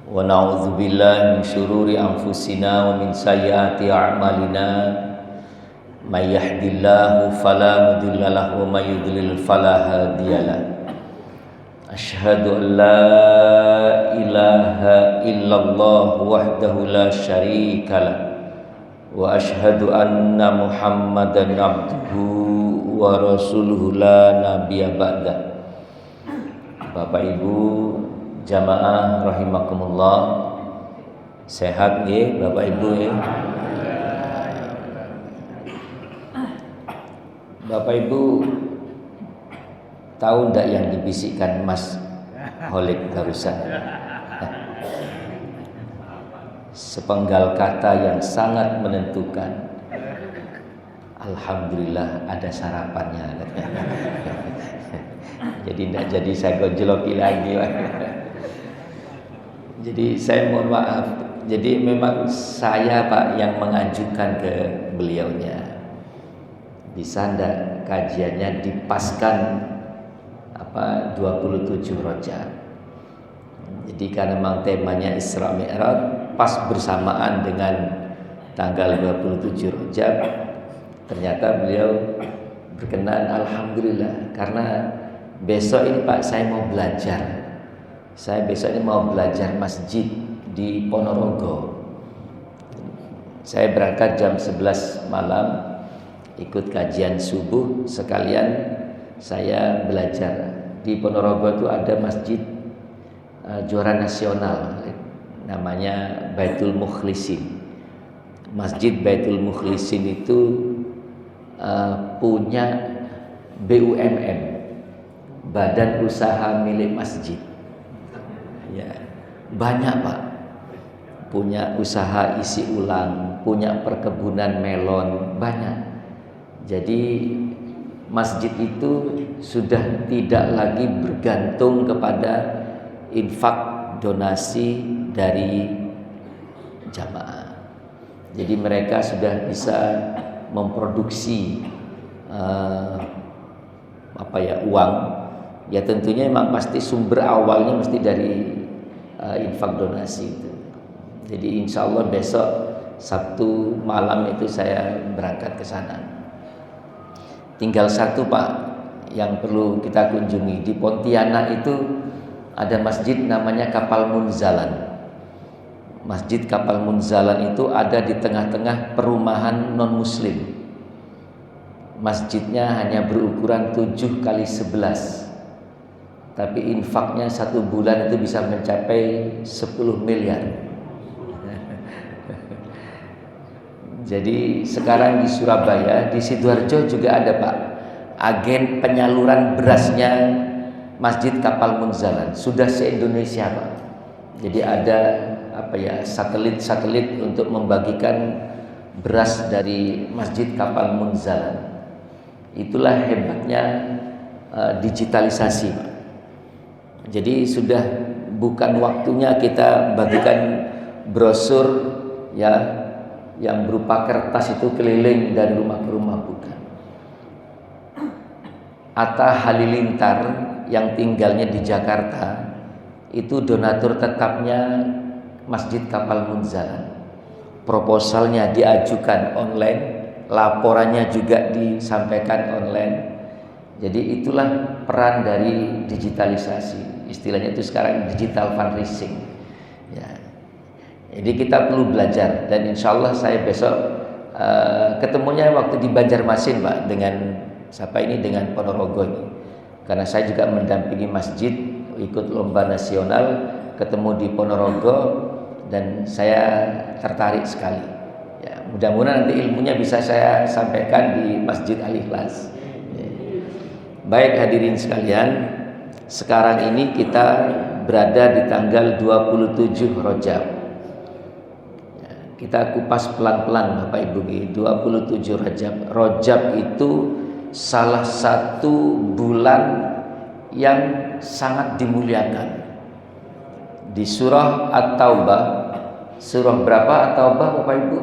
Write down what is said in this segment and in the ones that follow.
Wa na'udzu billahi min syururi anfusina wa min sayyiati a'malina. May yahdihillahu fala mudilla lahu wa may yudlil fala hadiyalah. Asyhadu an la ilaha illallah wahdahu la syarikalah wa asyhadu anna Muhammadan abduhu wa rasuluhu la nabiyya ba'dah. Bapak Ibu jamaah rahimakumullah, sehat nggih Bapak Ibu ya. Bapak Ibu tahu ndak yang dibisikkan Mas Holik barusan? Sepenggal kata yang sangat menentukan. Alhamdulillah ada sarapannya. Jadi tidak jadi saya gojloki lagi. Jadi saya mohon maaf. Jadi memang saya Pak yang mengajukan ke beliaunya. Bisa ndak kajiannya dipaskan 27 Rajab. Jadi karena memang temanya Isra Mi'raj pas bersamaan dengan tanggal 27 Rajab, ternyata beliau berkenan. Alhamdulillah, karena besok ini Pak saya mau belajar. Saya besok ini mau belajar masjid di Ponorogo. Saya berangkat jam 11 malam, ikut kajian subuh, sekalian saya belajar. Di Ponorogo itu ada masjid juara nasional, namanya Baitul Mukhlisin. Masjid Baitul Mukhlisin itu punya BUMN, Badan Usaha Milik Masjid. Ya, banyak Pak. Punya usaha isi ulang, punya perkebunan melon, banyak. Jadi masjid itu sudah tidak lagi bergantung kepada infak donasi dari jamaah. Jadi mereka sudah bisa memproduksi uang. Ya tentunya memang pasti sumber awalnya mesti dari infak donasi itu. Jadi insya Allah besok Sabtu malam itu saya berangkat ke sana. Tinggal satu Pak yang perlu kita kunjungi. Di Pontianak itu ada masjid namanya Kapal Munzalan. Masjid Kapal Munzalan itu ada di tengah-tengah perumahan non muslim. Masjidnya hanya berukuran 7x11, tapi infaknya 1 bulan itu bisa mencapai 10 miliar. Jadi sekarang di Surabaya, di Sidoarjo juga ada Pak, agen penyaluran berasnya Masjid Kapal Munzalan. Sudah se-Indonesia Pak. Jadi ada satelit-satelit untuk membagikan beras dari Masjid Kapal Munzalan. Itulah hebatnya digitalisasi Pak. Jadi sudah bukan waktunya kita bagikan brosur ya yang berupa kertas itu keliling dari rumah ke rumah, bukan. Atta Halilintar yang tinggalnya di Jakarta itu donatur tetapnya Masjid Kapal Munzalan. Proposalnya diajukan online, laporannya juga disampaikan online. Jadi itulah peran dari digitalisasi. Istilahnya itu sekarang digital fundraising. Ya. Jadi kita perlu belajar, dan insya Allah saya besok ketemunya waktu di Banjarmasin Pak dengan Ponorogo ini. Karena saya juga mendampingi masjid ikut lomba nasional, ketemu di Ponorogo dan saya tertarik sekali. Ya, mudah-mudahan nanti ilmunya bisa saya sampaikan di Masjid Al-Ikhlas. Ya. Baik hadirin sekalian, sekarang ini kita berada di tanggal 27 Rajab. Kita kupas pelan-pelan Bapak Ibu. 27 Rajab. Rajab itu salah satu bulan yang sangat dimuliakan. Di surah At-Taubah, surah berapa At-Taubah Bapak Ibu?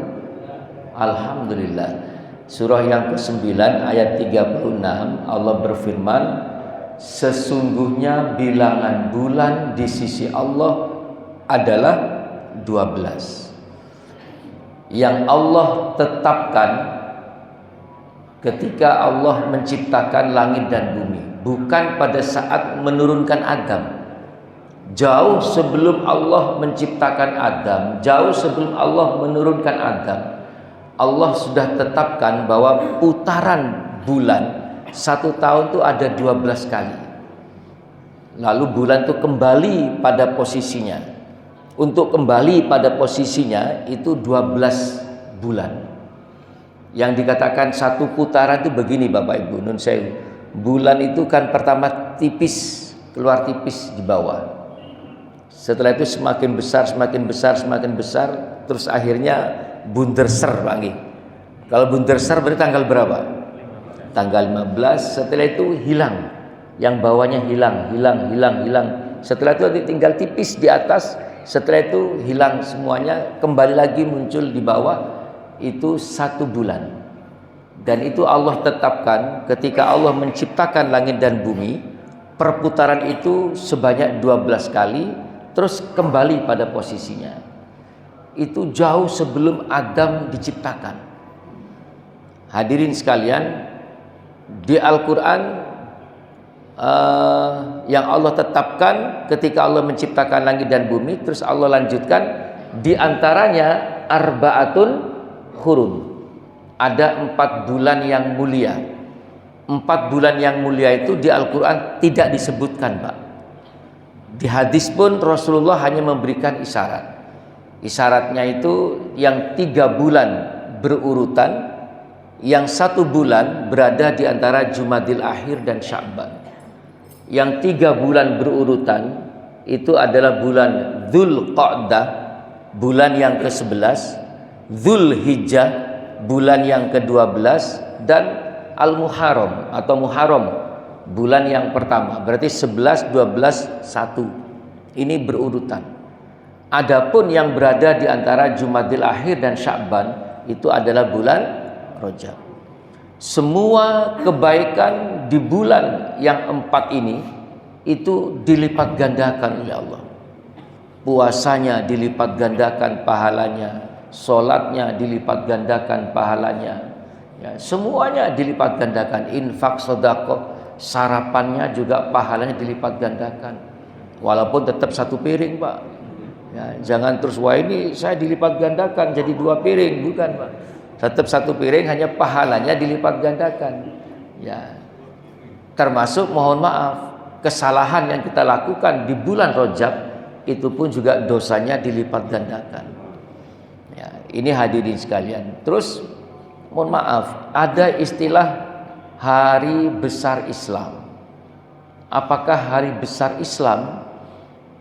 Alhamdulillah. Surah yang ke-9 ayat 36 Allah berfirman, sesungguhnya bilangan bulan di sisi Allah adalah 12 yang Allah tetapkan ketika Allah menciptakan langit dan bumi, bukan pada saat menurunkan Adam. Jauh sebelum Allah menciptakan Adam, jauh sebelum Allah menurunkan Adam, Allah sudah tetapkan bahwa putaran bulan 1 tahun itu ada 12 kali. Lalu bulan itu kembali pada posisinya. Untuk kembali pada posisinya itu 12 bulan. Yang dikatakan satu putaran itu begini Bapak Ibu, nun sewu. Bulan itu kan pertama tipis, keluar tipis di bawah. Setelah itu semakin besar, semakin besar, semakin besar, terus akhirnya bunderser lagi. Kalau bunderser berarti tanggal berapa? Tanggal 15. Setelah itu hilang, yang bawahnya hilang. Setelah itu tinggal tipis di atas. Setelah itu hilang semuanya, kembali lagi muncul di bawah. Itu 1 bulan. Dan itu Allah tetapkan ketika Allah menciptakan langit dan bumi. Perputaran itu sebanyak 12 kali, terus kembali pada posisinya. Itu jauh sebelum Adam diciptakan. Hadirin sekalian, di Al-Quran yang Allah tetapkan ketika Allah menciptakan langit dan bumi, terus Allah lanjutkan di antaranya arba'atun hurum. Ada 4 bulan yang mulia. 4 bulan yang mulia itu di Al-Quran tidak disebutkan, Pak. Di hadis pun Rasulullah hanya memberikan isyarat. Isyaratnya itu yang 3 bulan berurutan, yang 1 bulan berada di antara Jumadil Akhir dan Sya'ban. Yang 3 bulan berurutan itu adalah bulan Dzulqa'dah, bulan yang ke-11, Dzulhijjah, bulan yang ke-12, dan Al-Muharram atau Muharram, bulan yang pertama. Berarti 11, 12, 1. Ini berurutan. Adapun yang berada di antara Jumadil Akhir dan Sya'ban itu adalah bulan Rajab. Semua kebaikan di bulan yang 4 ini itu dilipat gandakan oleh Allah. Puasanya dilipat gandakan pahalanya, sholatnya dilipat gandakan pahalanya, ya, semuanya dilipat gandakan. Infak, sedekah, sarapannya juga pahalanya dilipat gandakan. Walaupun tetap 1 piring, Pak. Ya, jangan terus wah ini saya dilipat gandakan jadi 2 piring, bukan, Pak. Tetap 1 piring, hanya pahalanya dilipat gandakan. Ya. Termasuk mohon maaf, kesalahan yang kita lakukan di bulan Rajab itu pun juga dosanya dilipat gandakan. Ya, ini hadirin sekalian. Terus mohon maaf, ada istilah Hari Besar Islam. Apakah Hari Besar Islam?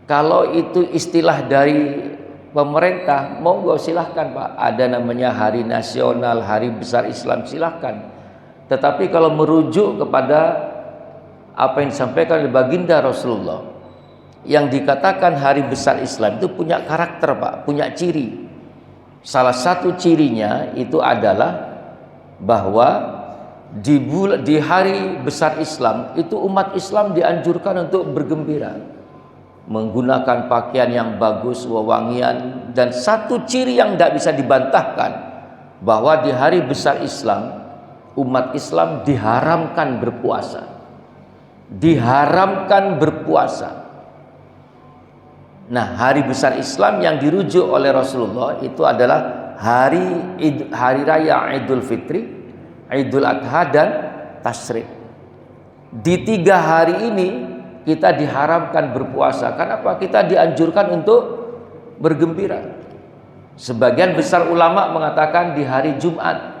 Kalau itu istilah dari pemerintah, monggo silahkan, Pak. Ada namanya Hari Nasional, Hari Besar Islam, silahkan. Tetapi kalau merujuk kepada apa yang disampaikan oleh baginda Rasulullah, yang dikatakan Hari Besar Islam itu punya karakter, Pak, punya ciri. Salah satu cirinya itu adalah bahwa di Hari Besar Islam itu umat Islam dianjurkan untuk bergembira, menggunakan pakaian yang bagus, wewangian. Dan satu ciri yang tidak bisa dibantahkan bahwa di Hari Besar Islam umat Islam diharamkan berpuasa. Diharamkan berpuasa. Nah, Hari Besar Islam yang dirujuk oleh Rasulullah itu adalah hari raya Idul Fitri, Idul Adha, dan Tasyrik. Di 3 hari ini kita diharamkan berpuasa. Kenapa? Kita dianjurkan untuk bergembira. Sebagian besar ulama mengatakan di hari Jumat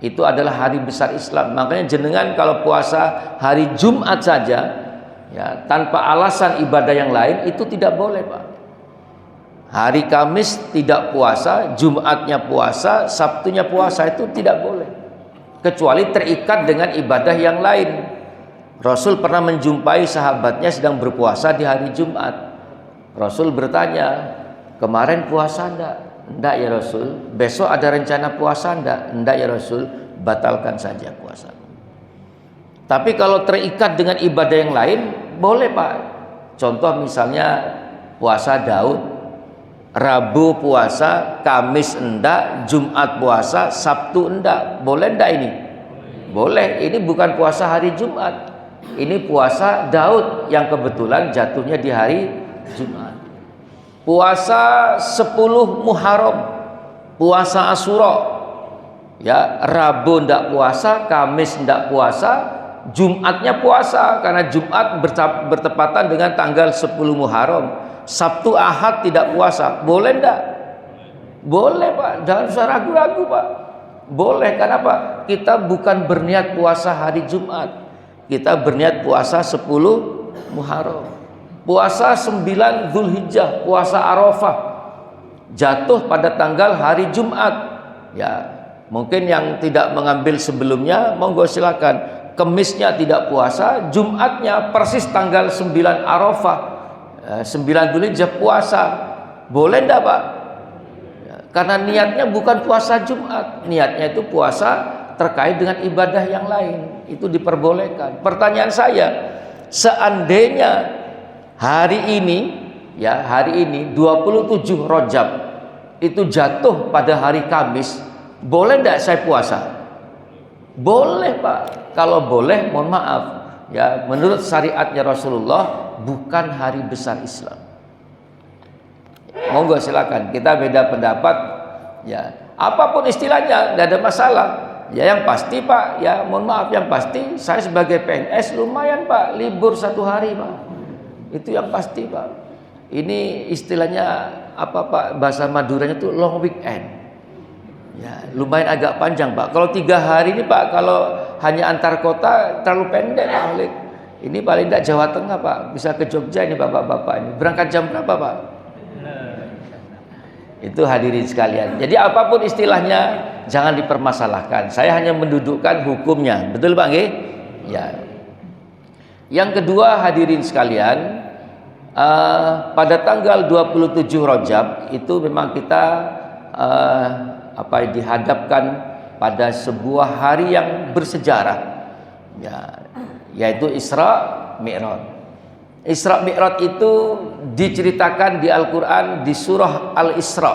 itu adalah Hari Besar Islam. Makanya jenengan kalau puasa hari Jumat saja, ya, tanpa alasan ibadah yang lain itu tidak boleh, Pak. Hari Kamis tidak puasa, Jumatnya puasa, Sabtunya puasa, itu tidak boleh. Kecuali terikat dengan ibadah yang lain. Rasul pernah menjumpai sahabatnya sedang berpuasa di hari Jumat. Rasul bertanya, kemarin puasa enggak? Enggak ya Rasul. Besok ada rencana puasa enggak? Enggak ya Rasul. Batalkan saja puasa. Tapi kalau terikat dengan ibadah yang lain, boleh, Pak. Contoh misalnya puasa Daud. Rabu puasa, Kamis enggak, Jumat puasa, Sabtu enggak. Boleh enggak ini? Boleh. Ini bukan puasa hari Jumat. Ini puasa Daud yang kebetulan jatuhnya di hari Jumat. Puasa 10 Muharram, puasa Asyura. Ya, Rabu enggak puasa, Kamis enggak puasa, Jumatnya puasa karena Jumat bertepatan dengan tanggal 10 Muharram. Sabtu Ahad tidak puasa. Boleh enggak? Boleh, Pak. Jangan usah ragu-ragu, Pak. Boleh. Kenapa? Kita bukan berniat puasa hari Jumat. Kita berniat puasa 10 Muharram. Puasa 9 Dzulhijjah, puasa Arafah. Jatuh pada tanggal hari Jumat. Ya, mungkin yang tidak mengambil sebelumnya, monggo silakan. Kemisnya tidak puasa, Jumatnya persis tanggal 9 Arafah. 9 Dzulhijjah puasa. Boleh enggak, Pak? Ya, karena niatnya bukan puasa Jumat, niatnya itu puasa terkait dengan ibadah yang lain. Itu diperbolehkan. Pertanyaan saya, seandainya hari ini 27 Rajab itu jatuh pada hari Kamis, boleh enggak saya puasa? Boleh, Pak. Kalau boleh, mohon maaf. Ya, menurut syariatnya Rasulullah bukan hari besar Islam. Monggo silakan, kita beda pendapat. Ya, apapun istilahnya, tidak ada masalah. Ya, yang pasti, Pak, ya mohon maaf, yang pasti saya sebagai PNS lumayan, Pak, libur 1 hari, Pak. Itu yang pasti, Pak. Ini istilahnya apa, Pak? Bahasa Maduranya itu long weekend. Ya, lumayan agak panjang, Pak. Kalau 3 hari ini, Pak, kalau hanya antar kota terlalu pendek, Pak Alik. Ini paling tidak Jawa Tengah, Pak. Bisa ke Jogja ini bapak-bapak ini. Berangkat jam berapa, Pak? Itu hadirin sekalian. Jadi apapun istilahnya jangan dipermasalahkan. Saya hanya mendudukkan hukumnya. Betul, Pak nggih? Ya. Yang kedua, hadirin sekalian, pada tanggal 27 Rajab itu memang kita dihadapkan pada sebuah hari yang bersejarah, ya, yaitu Isra Mi'raj. Isra Mi'raj itu diceritakan di Al-Quran di surah Al-Isra,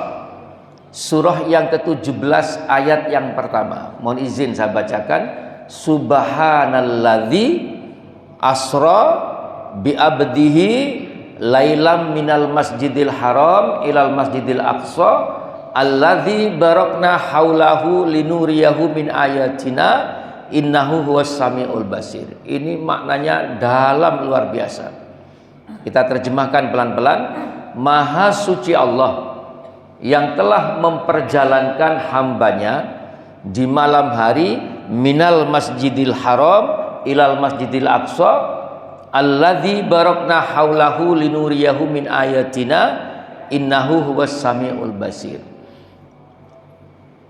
surah yang ke-17 ayat yang pertama. Mohon izin saya bacakan. Subhanalladzi asra bi'abdihi lailam minal masjidil haram ilal masjidil aqsa alladzi barakna haulahu linuriyahu min ayatina innahu huwas samiul basir. Ini maknanya dalam, luar biasa. Kita terjemahkan pelan-pelan. Maha suci Allah yang telah memperjalankan hambanya di malam hari minal masjidil haram ilal masjidil aqsa alladzi barakna haulahu linuriyahu min ayatina innahu huwas samiul basir.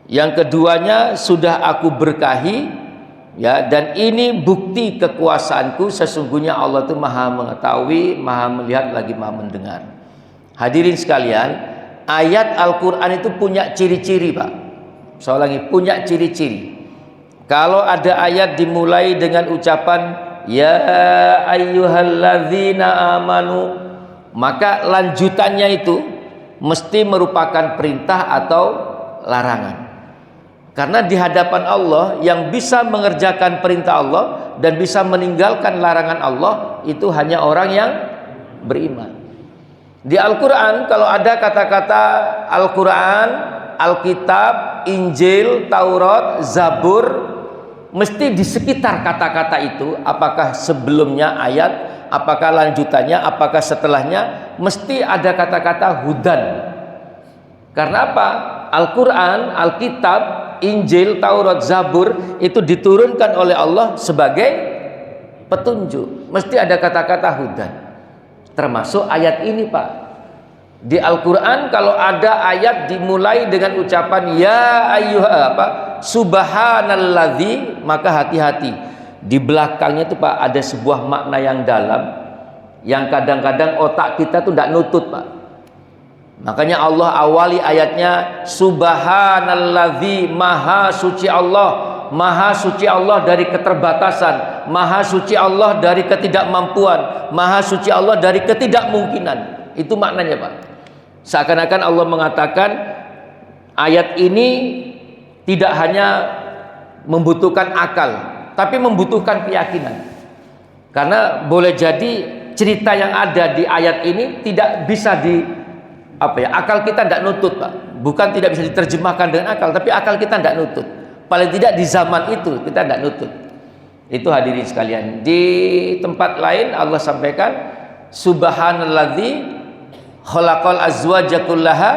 Yang keduanya, sudah aku berkahi, ya, dan ini bukti kekuasaanku, sesungguhnya Allah itu maha mengetahui, maha melihat, lagi maha mendengar. Hadirin sekalian, ayat Al-Quran itu punya ciri-ciri, Pak. Saya ulangi, punya ciri-ciri. Kalau ada ayat dimulai dengan ucapan ya ayyuhalladzina amanu, maka lanjutannya itu mesti merupakan perintah atau larangan. Karena di hadapan Allah yang bisa mengerjakan perintah Allah dan bisa meninggalkan larangan Allah itu hanya orang yang beriman. Di Al-Quran kalau ada kata-kata Al-Quran, Alkitab, Injil, Taurat, Zabur, mesti di sekitar kata-kata itu, apakah sebelumnya ayat, apakah lanjutannya, apakah setelahnya, mesti ada kata-kata hudan. Karena apa? Al-Quran, Alkitab, Injil, Taurat, Zabur itu diturunkan oleh Allah sebagai petunjuk. Mesti ada kata-kata hudan. Termasuk ayat ini, Pak. Di Al-Quran kalau ada ayat dimulai dengan ucapan ya subhanalladzi, maka hati-hati. Di belakangnya itu, Pak, ada sebuah makna yang dalam yang kadang-kadang otak kita tuh tidak nutut, Pak. Makanya Allah awali ayatnya subhanalladzi, maha suci Allah. Maha suci Allah dari keterbatasan, maha suci Allah dari ketidakmampuan, maha suci Allah dari ketidakmungkinan. Itu maknanya, Pak. Seakan-akan Allah mengatakan ayat ini tidak hanya membutuhkan akal, tapi membutuhkan keyakinan. Karena boleh jadi cerita yang ada di ayat ini tidak bisa akal kita tidak nutut, Pak. Bukan tidak bisa diterjemahkan dengan akal, tapi akal kita tidak nutut. Paling tidak di zaman itu kita tidak nutut. Itu hadirin sekalian. Di tempat lain Allah sampaikan, Subhanalladzi khalaqal azwaja kullaha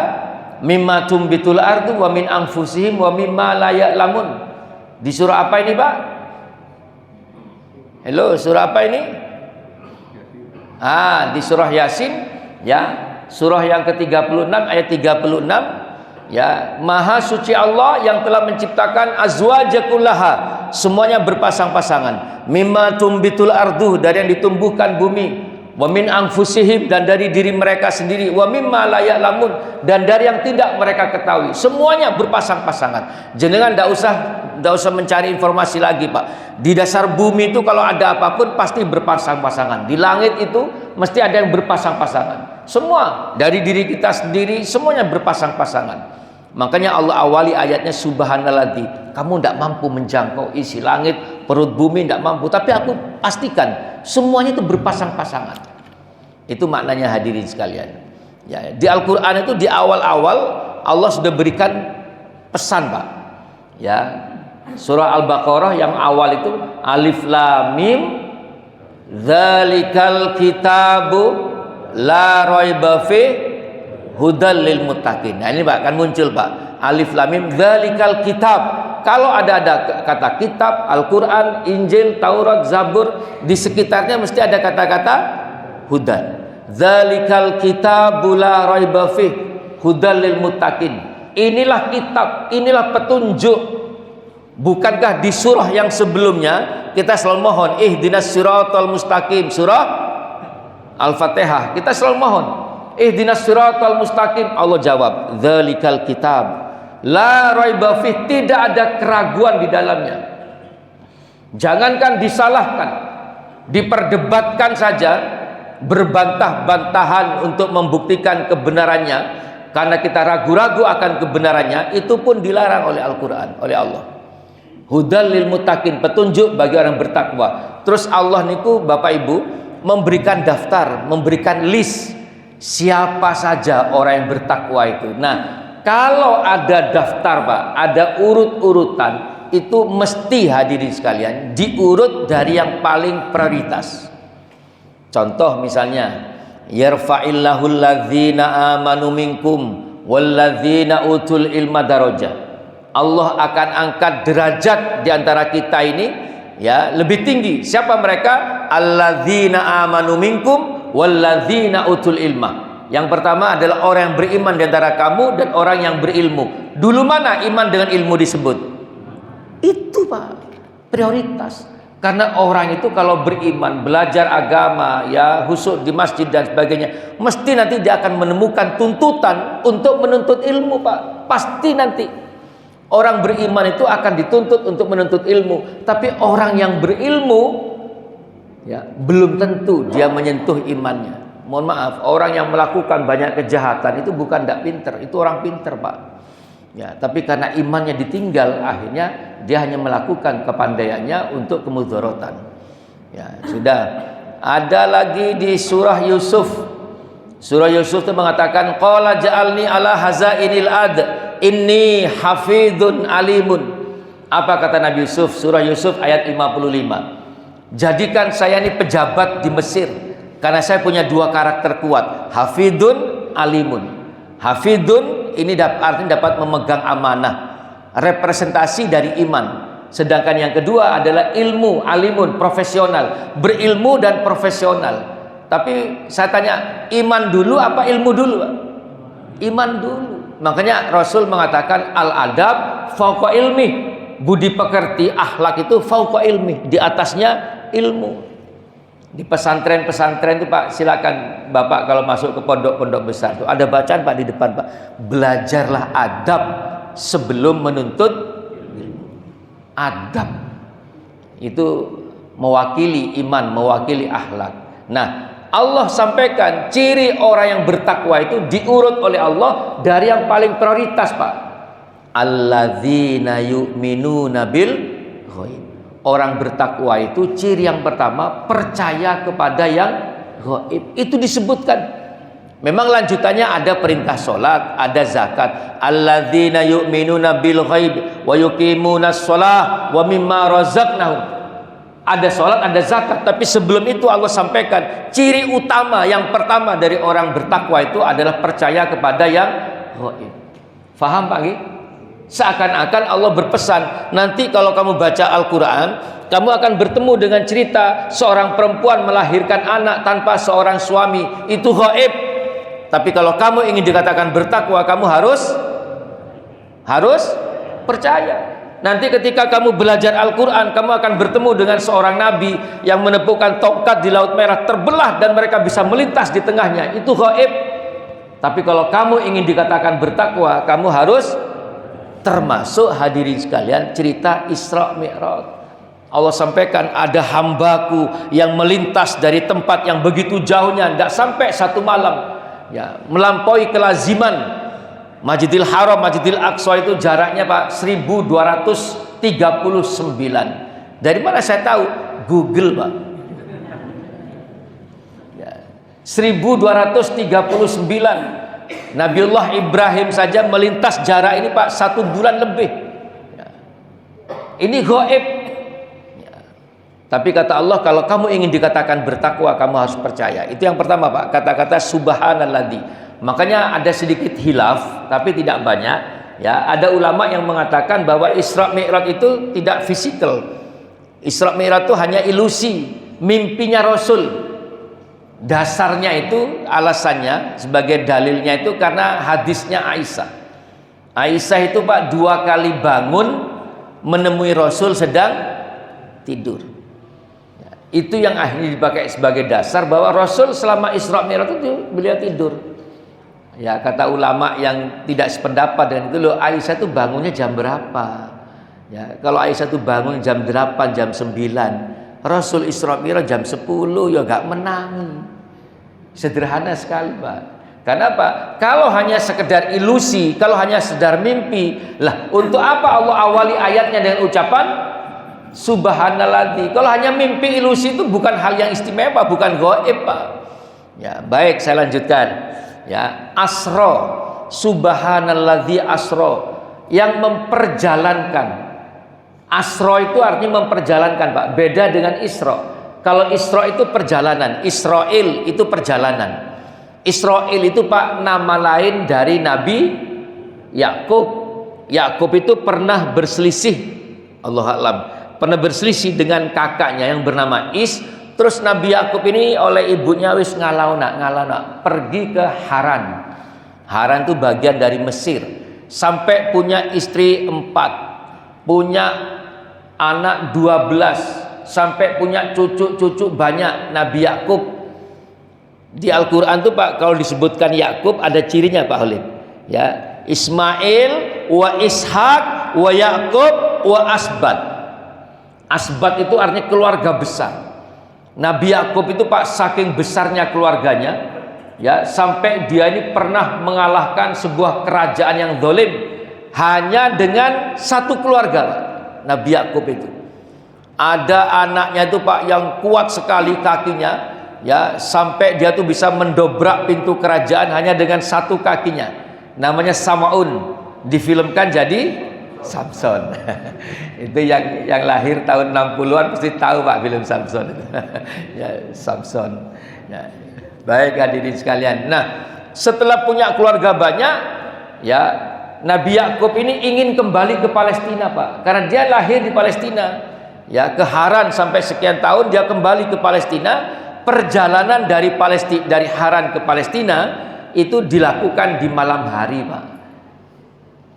mimma tumbitul ardu wa min anfusihim wa mimma la ya'lamun. Di surah apa ini, Pak? Halo, surah apa ini? Di surah Yasin, ya. Surah yang ke-36 ayat 36, ya. Maha suci Allah yang telah menciptakan azwaja kullaha, semuanya berpasang-pasangan. Mimma tumbitul ardu, dari yang ditumbuhkan bumi. Wa min anfusihim, dan dari diri mereka sendiri. Wa mimma la ya'lamun, dan dari yang tidak mereka ketahui. Semuanya berpasang-pasangan. Jenengan tidak usah mencari informasi lagi, Pak. Di dasar bumi itu kalau ada apapun pasti berpasang-pasangan. Di langit itu mesti ada yang berpasang-pasangan. Semua dari diri kita sendiri semuanya berpasang-pasangan. Makanya Allah awali ayatnya Subhanalladzi. Kamu tidak mampu menjangkau isi langit, perut bumi tidak mampu, tapi aku pastikan semuanya itu berpasang-pasangan. Itu maknanya hadirin sekalian. Ya, di Al-Qur'an itu di awal-awal Allah sudah berikan pesan, Pak. Ya. Surah Al-Baqarah yang awal itu Alif Lam Mim Dzalikal kitabu la raiba fi hudal lil muttaqin. Nah, ini Pak kan muncul, Pak. Alif Lam Mim Dzalikal kitab. Kalau ada kata kitab, Al-Qur'an, Injil, Taurat, Zabur, di sekitarnya mesti ada kata-kata hudan. Dzalikal kitabu la raiba fi hudal lil muttaqin. Inilah kitab, inilah petunjuk. Bukankah di surah yang sebelumnya kita selalu mohon ihdinas siratal mustaqim, surah Al-Fatihah, kita selalu mohon ihdinas siratal mustaqim. Allah jawab dzalikal kitab la raiba fih, tidak ada keraguan di dalamnya. Jangankan disalahkan, diperdebatkan saja, berbantah-bantahan untuk membuktikan kebenarannya, karena kita ragu-ragu akan kebenarannya, itu pun dilarang oleh Al-Qur'an, oleh Allah. Hudal lil muttaqin, petunjuk bagi orang bertakwa. Terus Allah niku Bapak Ibu memberikan daftar, memberikan list siapa saja orang yang bertakwa itu. Nah, kalau ada daftar, Pak, ada urut-urutan, itu mesti hadirin sekalian diurut dari yang paling prioritas. Contoh misalnya, yarfa'illahul ladzina amanu minkum walladzina utul ilma darajat. Allah akan angkat derajat di antara kita ini, ya, lebih tinggi. Siapa mereka? Alladzina amanu minkum walladzina utul ilma. Yang pertama adalah orang yang beriman di antara kamu dan orang yang berilmu. Dulu mana iman dengan ilmu disebut? Itu, Pak, prioritas. Karena orang itu kalau beriman, belajar agama, ya, khusyuk di masjid dan sebagainya, mesti nanti dia akan menemukan tuntutan untuk menuntut ilmu, Pak. Pasti nanti orang beriman itu akan dituntut untuk menuntut ilmu. Tapi orang yang berilmu, ya, belum tentu dia menyentuh imannya. Mohon maaf, orang yang melakukan banyak kejahatan itu bukan tidak pinter, itu orang pinter, Pak. Ya, tapi karena imannya ditinggal, akhirnya dia hanya melakukan kepandaiannya untuk kemudaratan. Ya, sudah. Ada lagi di surah Yusuf. Surah Yusuf itu mengatakan qala ja'alni ala hazainil ad inni hafidun alimun. Apa kata Nabi Yusuf? Surah Yusuf ayat 55. Jadikan saya ini pejabat di Mesir, karena saya punya dua karakter kuat, hafidun, alimun. Hafidun ini artinya dapat memegang amanah, representasi dari iman. Sedangkan yang kedua adalah ilmu, alimun, profesional, berilmu dan profesional. Tapi saya tanya, iman dulu apa ilmu dulu? Iman dulu. Makanya Rasul mengatakan al-adab fauqa ilmi, budi pekerti, akhlak itu fauqa ilmi, di atasnya ilmu. Di pesantren-pesantren itu, Pak, silakan Bapak kalau masuk ke pondok-pondok besar itu ada bacaan, Pak, di depan, Pak. Belajarlah adab sebelum menuntut ilmu. Adab itu mewakili iman, mewakili akhlak. Nah, Allah sampaikan ciri orang yang bertakwa itu diurut oleh Allah dari yang paling prioritas, Pak. Alladzina yu'minuna bil ghaib. Orang bertakwa itu ciri yang pertama percaya kepada yang ghaib. Itu disebutkan. Memang lanjutannya ada perintah sholat, ada zakat. Alladzina yu'minuna bil ghaib wa yuqimunas shalah wa mimma razaqnahum. Ada sholat, ada zakat. Tapi sebelum itu Allah sampaikan ciri utama yang pertama dari orang bertakwa itu adalah percaya kepada yang ghaib. Faham Pak Gi? Seakan-akan Allah berpesan, nanti kalau kamu baca Al-Quran, kamu akan bertemu dengan cerita seorang perempuan melahirkan anak tanpa seorang suami. Itu ghaib. Tapi kalau kamu ingin dikatakan bertakwa, kamu harus percaya. Nanti ketika kamu belajar Al-Quran, kamu akan bertemu dengan seorang nabi yang menepukkan tongkat di Laut Merah terbelah dan mereka bisa melintas di tengahnya. Itu ghaib. Tapi kalau kamu ingin dikatakan bertakwa, kamu harus termasuk, hadirin sekalian, cerita Isra Mi'raj. Allah sampaikan ada hambaku yang melintas dari tempat yang begitu jauhnya, tidak sampai satu malam, ya, melampaui kelaziman. Masjidil Haram, Masjidil Aqsa itu jaraknya Pak 1239. Dari mana saya tahu? Google Pak. Ya, 1239. Nabiullah Ibrahim saja melintas jarak ini Pak 1 bulan lebih. Ya. Ini ghaib. Ya. Tapi kata Allah, kalau kamu ingin dikatakan bertakwa, kamu harus percaya. Itu yang pertama Pak, kata-kata subhanalladzi. Makanya ada sedikit hilaf, tapi tidak banyak. Ya, ada ulama yang mengatakan bahwa Isra Mi'raj itu tidak fisikal. Isra Mi'raj itu hanya ilusi, mimpinya Rasul. Dasarnya itu, alasannya sebagai dalilnya itu karena hadisnya Aisyah. Aisyah itu Pak 2 kali bangun menemui Rasul sedang tidur. Ya, itu yang akhirnya dipakai sebagai dasar bahwa Rasul selama Isra Mi'raj itu beliau tidur. Ya, kata ulama yang tidak sependapat dengan itu, loh, Aisyah itu bangunnya jam berapa? Ya, kalau Aisyah itu bangun jam 8, jam 9, Rasul Isra Mi'raj jam 10, ya gak menang. Sederhana sekali Pak. Karena apa? Kalau hanya sekedar ilusi, kalau hanya sekedar mimpi, lah untuk apa Allah awali ayatnya dengan ucapan subhanalladzi? Kalau hanya mimpi, ilusi itu bukan hal yang istimewa, bukan ghaib Pak. Ya, baik, saya lanjutkan. Ya, asro, subhanalladzi asro, yang memperjalankan. Asro itu artinya memperjalankan Pak, beda dengan Isra. Kalau Isra itu perjalanan, Israel itu perjalanan. Israel itu Pak nama lain dari Nabi Yakub. Yakub itu pernah berselisih, Allah alam, pernah berselisih dengan kakaknya yang bernama Is. Terus Nabi Yakub ini oleh ibunya wis ngalauna pergi ke Haran. Haran itu bagian dari Mesir. Sampai punya istri 4, punya anak 12, sampai punya cucu-cucu banyak Nabi Yakub. Di Al-Quran tuh Pak, kalau disebutkan Yakub ada cirinya Pak Holid. Ya, Ismail wa Ishak wa Yakub wa Asbat. Asbat itu artinya keluarga besar. Nabi Yakub itu Pak saking besarnya keluarganya, ya, sampai dia ini pernah mengalahkan sebuah kerajaan yang zalim hanya dengan satu keluarga Pak. Nabi Yakub itu ada anaknya itu Pak yang kuat sekali kakinya, ya, sampai dia tuh bisa mendobrak pintu kerajaan hanya dengan satu kakinya. Namanya Samaun, difilmkan jadi Samson. Itu yang lahir tahun 60-an pasti tahu Pak film Samson itu. Ya, Samson. Ya. Baik hadirin sekalian. Nah, setelah punya keluarga banyak, ya, Nabi Yakub ini ingin kembali ke Palestina Pak, karena dia lahir di Palestina. Ya, ke Haran sampai sekian tahun dia kembali ke Palestina. Perjalanan dari Haran ke Palestina itu dilakukan di malam hari Pak.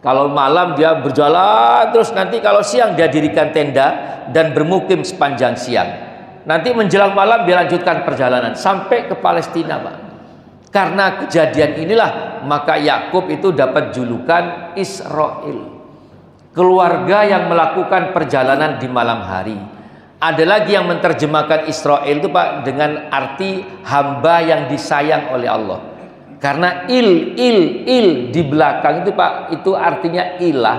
Kalau malam dia berjalan terus, nanti kalau siang dia dirikan tenda dan bermukim sepanjang siang. Nanti menjelang malam dia lanjutkan perjalanan sampai ke Palestina Pak. Karena kejadian inilah maka Yakub itu dapat julukan Israel, keluarga yang melakukan perjalanan di malam hari. Ada lagi yang menerjemahkan Israel itu Pak dengan arti hamba yang disayang oleh Allah. Karena il di belakang itu Pak, itu artinya ilah.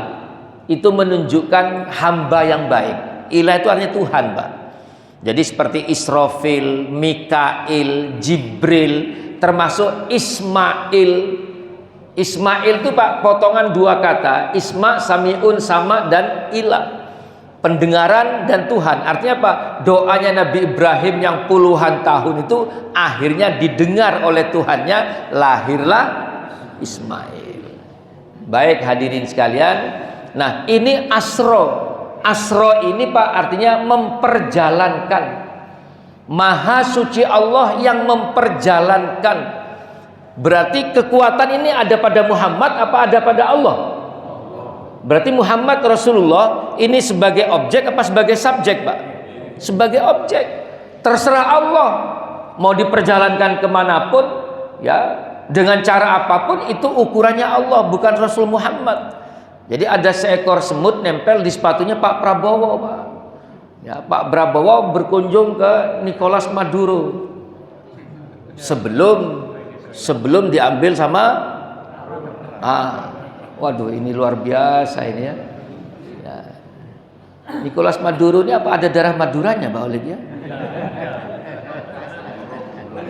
Itu menunjukkan hamba yang baik. Ilah itu artinya Tuhan Pak. Jadi seperti Israfil, Mikail, Jibril, termasuk Ismail. Ismail itu Pak potongan dua kata, Isma, Sami'un, sama, dan ilah. Pendengaran dan Tuhan. Artinya apa? Doanya Nabi Ibrahim yang puluhan tahun itu akhirnya didengar oleh Tuhannya, lahirlah Ismail. Baik hadirin sekalian. Nah, ini asro. Asro ini Pak artinya memperjalankan. Maha suci Allah yang memperjalankan. Berarti kekuatan ini ada pada Muhammad apa ada pada Allah? Berarti Muhammad Rasulullah ini sebagai objek apa sebagai subjek Pak? Sebagai objek. Terserah Allah mau diperjalankan kemanapun ya, dengan cara apapun itu ukurannya Allah, bukan Rasul Muhammad. Jadi ada seekor semut nempel di sepatunya Pak Prabowo Pak. Ya, Pak Prabowo berkunjung ke Nicolas Maduro sebelum diambil sama waduh ini luar biasa ini ya. Nicolas Maduro ini apa ada darah Maduranya Pak Olivia?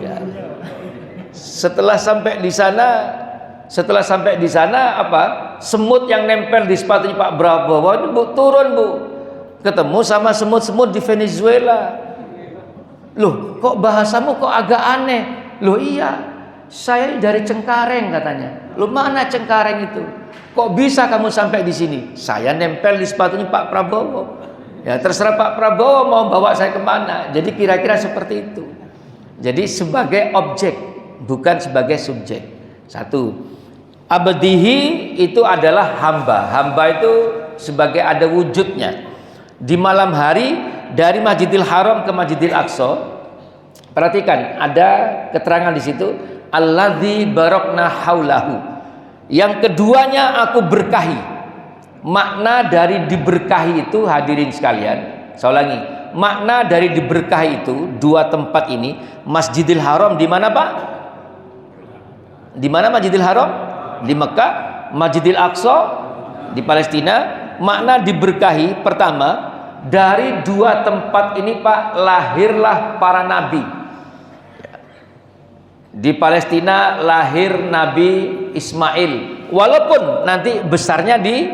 Ya. Setelah sampai di sana apa? Semut yang nempel di sepatunya Pak Prabowo ini Bu, turun Bu. Ketemu sama semut-semut di Venezuela. Loh, kok bahasamu kok agak aneh? Loh iya, saya dari Cengkareng katanya. Loh mana Cengkareng itu? Kok bisa kamu sampai di sini? Saya nempel di sepatunya Pak Prabowo. Ya terserah Pak Prabowo mau bawa saya kemana. Jadi kira-kira seperti itu. Jadi sebagai objek, bukan sebagai subjek. Satu. Abdihi itu adalah hamba. Hamba itu sebagai ada wujudnya. Di malam hari dari Masjidil Haram ke Masjidil Aqsa. Perhatikan, ada keterangan di situ. Alladzi barakna haulahu. Yang keduanya aku berkahi. Makna dari diberkahi itu hadirin sekalian, saya ulangi, makna dari diberkahi itu dua tempat ini, Masjidil Haram di mana Pak? Di mana Masjidil Haram? Di Mekah. Masjidil Aqsa di Palestina. Makna diberkahi pertama, dari dua tempat ini Pak lahirlah para nabi. Di Palestina lahir Nabi Ismail, walaupun nanti besarnya di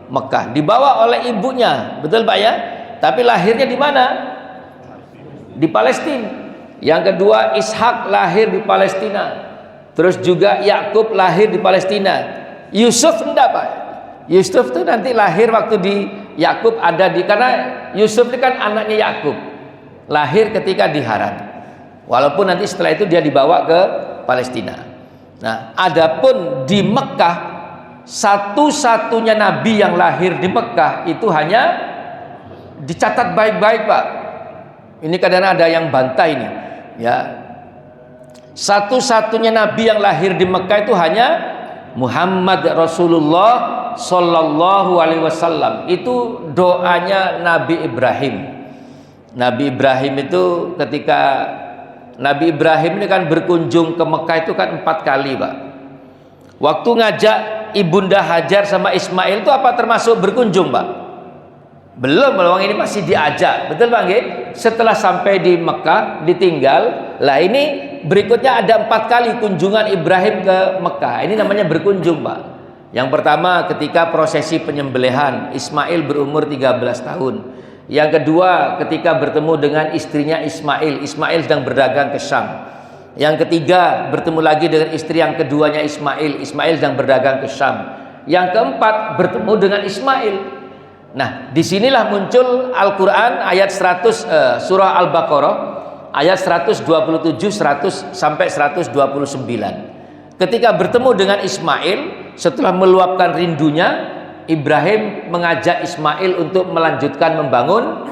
Mekah, dibawa oleh ibunya, betul Pak ya? Tapi lahirnya di mana? Di Palestina. Yang kedua Ishak lahir di Palestina. Terus juga Yakub lahir di Palestina. Yusuf enggak Pak? Yusuf itu nanti lahir waktu di Yakub ada di, karena Yusuf itu kan anaknya Yakub, lahir ketika di Haran. Walaupun nanti setelah itu dia dibawa ke Palestina. Nah, adapun di Mekah, satu-satunya nabi yang lahir di Mekah itu hanya dicatat baik-baik Pak. Ini kadang ada yang bantah ini, ya. Satu-satunya nabi yang lahir di Mekah itu hanya Muhammad Rasulullah Sallallahu Alaihi Wasallam. Itu doanya Nabi Ibrahim. Nabi Ibrahim itu ketika Nabi Ibrahim ini kan berkunjung ke Mekah itu kan 4 kali Pak. Waktu ngajak Ibunda Hajar sama Ismail itu apa termasuk berkunjung Pak? Belum, kalau ini masih diajak, betul Pak? Setelah sampai di Mekah ditinggal. Lah ini berikutnya ada 4 kali kunjungan Ibrahim ke Mekah. Ini namanya berkunjung Pak. Yang pertama ketika prosesi penyembelihan, Ismail berumur 13 tahun. Yang kedua ketika bertemu dengan istrinya Ismail, Ismail sedang berdagang ke Syam. Yang ketiga bertemu lagi dengan istri yang keduanya Ismail, Ismail sedang berdagang ke Syam. Yang keempat bertemu dengan Ismail. Nah, disinilah muncul Al-Quran ayat 100 surah Al-Baqarah ayat 127 100 sampai 129. Ketika bertemu dengan Ismail, setelah meluapkan rindunya, Ibrahim mengajak Ismail untuk melanjutkan membangun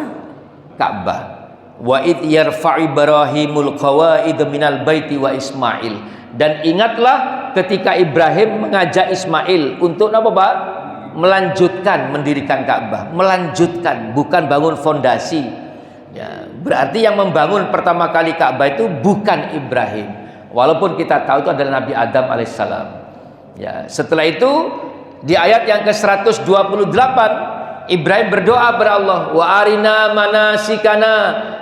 Ka'bah. Wa id yarfa' Ibrahimul qawaid minal baiti wa Ismail. Dan ingatlah ketika Ibrahim mengajak Ismail untuk apa Pak? Melanjutkan mendirikan Ka'bah. Melanjutkan, bukan bangun fondasi. Ya, berarti yang membangun pertama kali Ka'bah itu bukan Ibrahim, walaupun kita tahu itu adalah Nabi Adam alaihissalam. Ya, setelah itu di ayat yang ke-128 Ibrahim berdoa kepada Allah, wa arina manasikana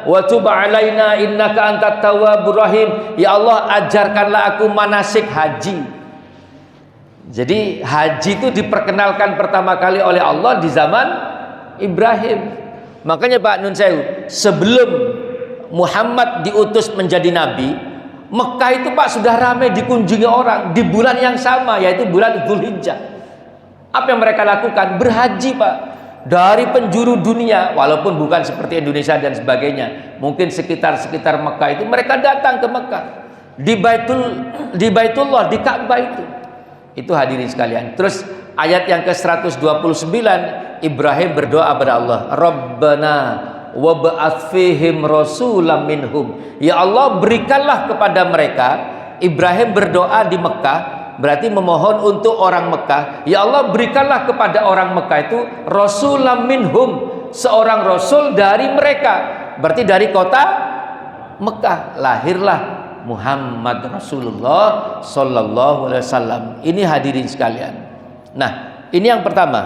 wa tub alaina innaka antat tawwabur rahim. Ya Allah, ajarkanlah aku manasik haji. Jadi haji itu diperkenalkan pertama kali oleh Allah di zaman Ibrahim. Makanya Pak Nun Sewu, sebelum Muhammad diutus menjadi nabi, Mekah itu Pak sudah ramai dikunjungi orang di bulan yang sama, yaitu bulan Dzulhijjah. Apa yang mereka lakukan? Berhaji Pak, dari penjuru dunia, walaupun bukan seperti Indonesia dan sebagainya. Mungkin sekitar Mekah itu mereka datang ke Mekah, di Baitullah, di Ka'bah itu. Itu hadirin sekalian. Terus ayat yang ke-129 Ibrahim berdoa kepada Allah, Rabbana wab'ats fihim rasulam minhum. Ya Allah, berikanlah kepada mereka. Ibrahim berdoa di Mekah, berarti memohon untuk orang Mekah. Ya Allah, berikanlah kepada orang Mekah itu rasulam minhum, seorang rasul dari mereka. Berarti dari kota Mekah lahirlah Muhammad Rasulullah Sallallahu Alaihi Wasallam. Ini hadirin sekalian. Nah, ini yang pertama,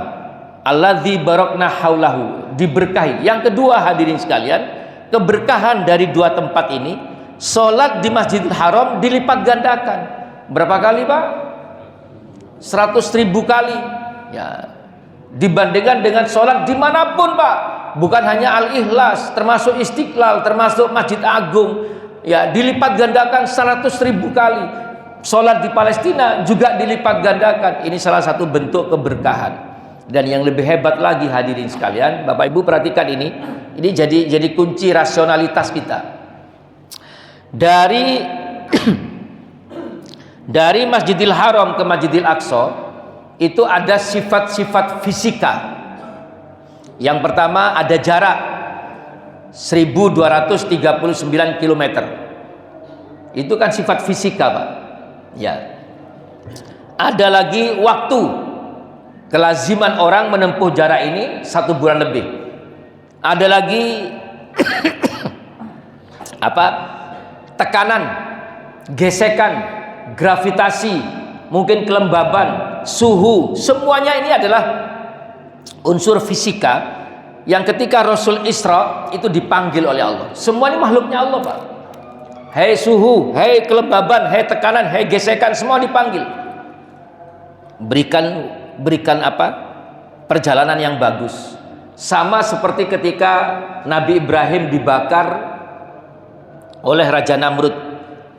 alladzi barakna haulahu, diberkahi. Yang kedua hadirin sekalian, keberkahan dari dua tempat ini, sholat di Masjidil Haram dilipat gandakan. Berapa kali Pak? 100.000 kali. Ya, dibandingkan dengan sholat dimanapun Pak. Bukan hanya Al-Ikhlas, termasuk Istiqlal, termasuk Masjid Agung. Ya, dilipat gandakan 100.000 kali. Sholat di Palestina juga dilipat gandakan. Ini salah satu bentuk keberkahan. Dan yang lebih hebat lagi hadirin sekalian, Bapak Ibu perhatikan ini jadi kunci rasionalitas kita. Dari Masjidil Haram ke Masjidil Aqsa itu ada sifat-sifat fisika. Yang pertama ada jarak 1239 km. Itu kan sifat fisika Pak. Ya. Ada lagi waktu. Kelaziman orang menempuh jarak ini 1 bulan lebih. Ada lagi tekanan, gesekan, gravitasi, mungkin kelembaban, suhu, semuanya ini adalah unsur fisika yang ketika Rasul Isra itu dipanggil oleh Allah. Semua ini makhluknya Allah Pak. Hei suhu, hei kelembaban, hei tekanan, hei gesekan, semua dipanggil. Berikan perjalanan yang bagus. Sama seperti ketika Nabi Ibrahim dibakar oleh Raja Namrud.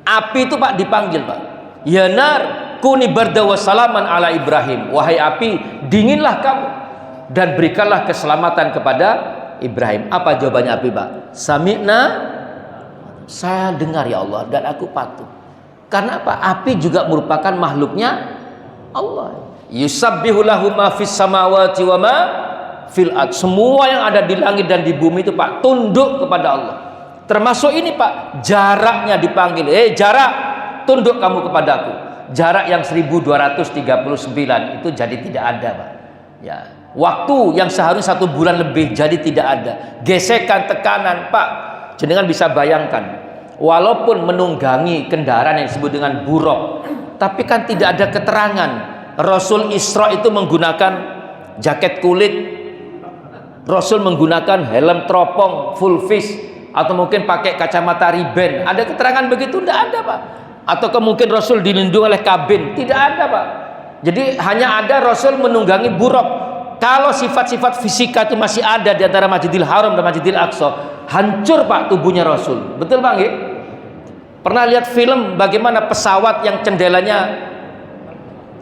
Api itu Pak dipanggil Pak. Ya nar kuni barda wa salaman ala Ibrahim. Wahai api, dinginlah kamu dan berikanlah keselamatan kepada Ibrahim. Apa jawabannya api Pak? Sami'na, saya dengar ya Allah dan aku patuh. Karena apa? Api juga merupakan makhluknya Allah. Yusabbihu lahu ma fis samawati wa ma fil ard. Semua yang ada di langit dan di bumi itu Pak tunduk kepada Allah. Termasuk ini Pak, jaraknya dipanggil. Jarak, tunduk kamu kepadaku. Jarak yang 1239 itu jadi tidak ada Pak. Ya, waktu yang seharusnya 1 bulan lebih jadi tidak ada. Gesekan, tekanan Pak. Jenengan bisa bayangkan, walaupun menunggangi kendaraan yang disebut dengan buruk, tapi kan tidak ada keterangan Rasul Isra itu menggunakan jaket kulit, Rasul menggunakan helm teropong full face, atau mungkin pakai kacamata riben. Ada keterangan begitu? Tidak ada Pak. Atau mungkin Rasul dilindungi oleh kabin? Tidak ada Pak. Jadi hanya ada Rasul menunggangi buruk. Kalau sifat-sifat fisika itu masih ada di antara Masjidil Haram dan Masjidil Aqsa, hancur Pak tubuhnya Rasul. Betul Pak? Pernah lihat film bagaimana pesawat yang jendelanya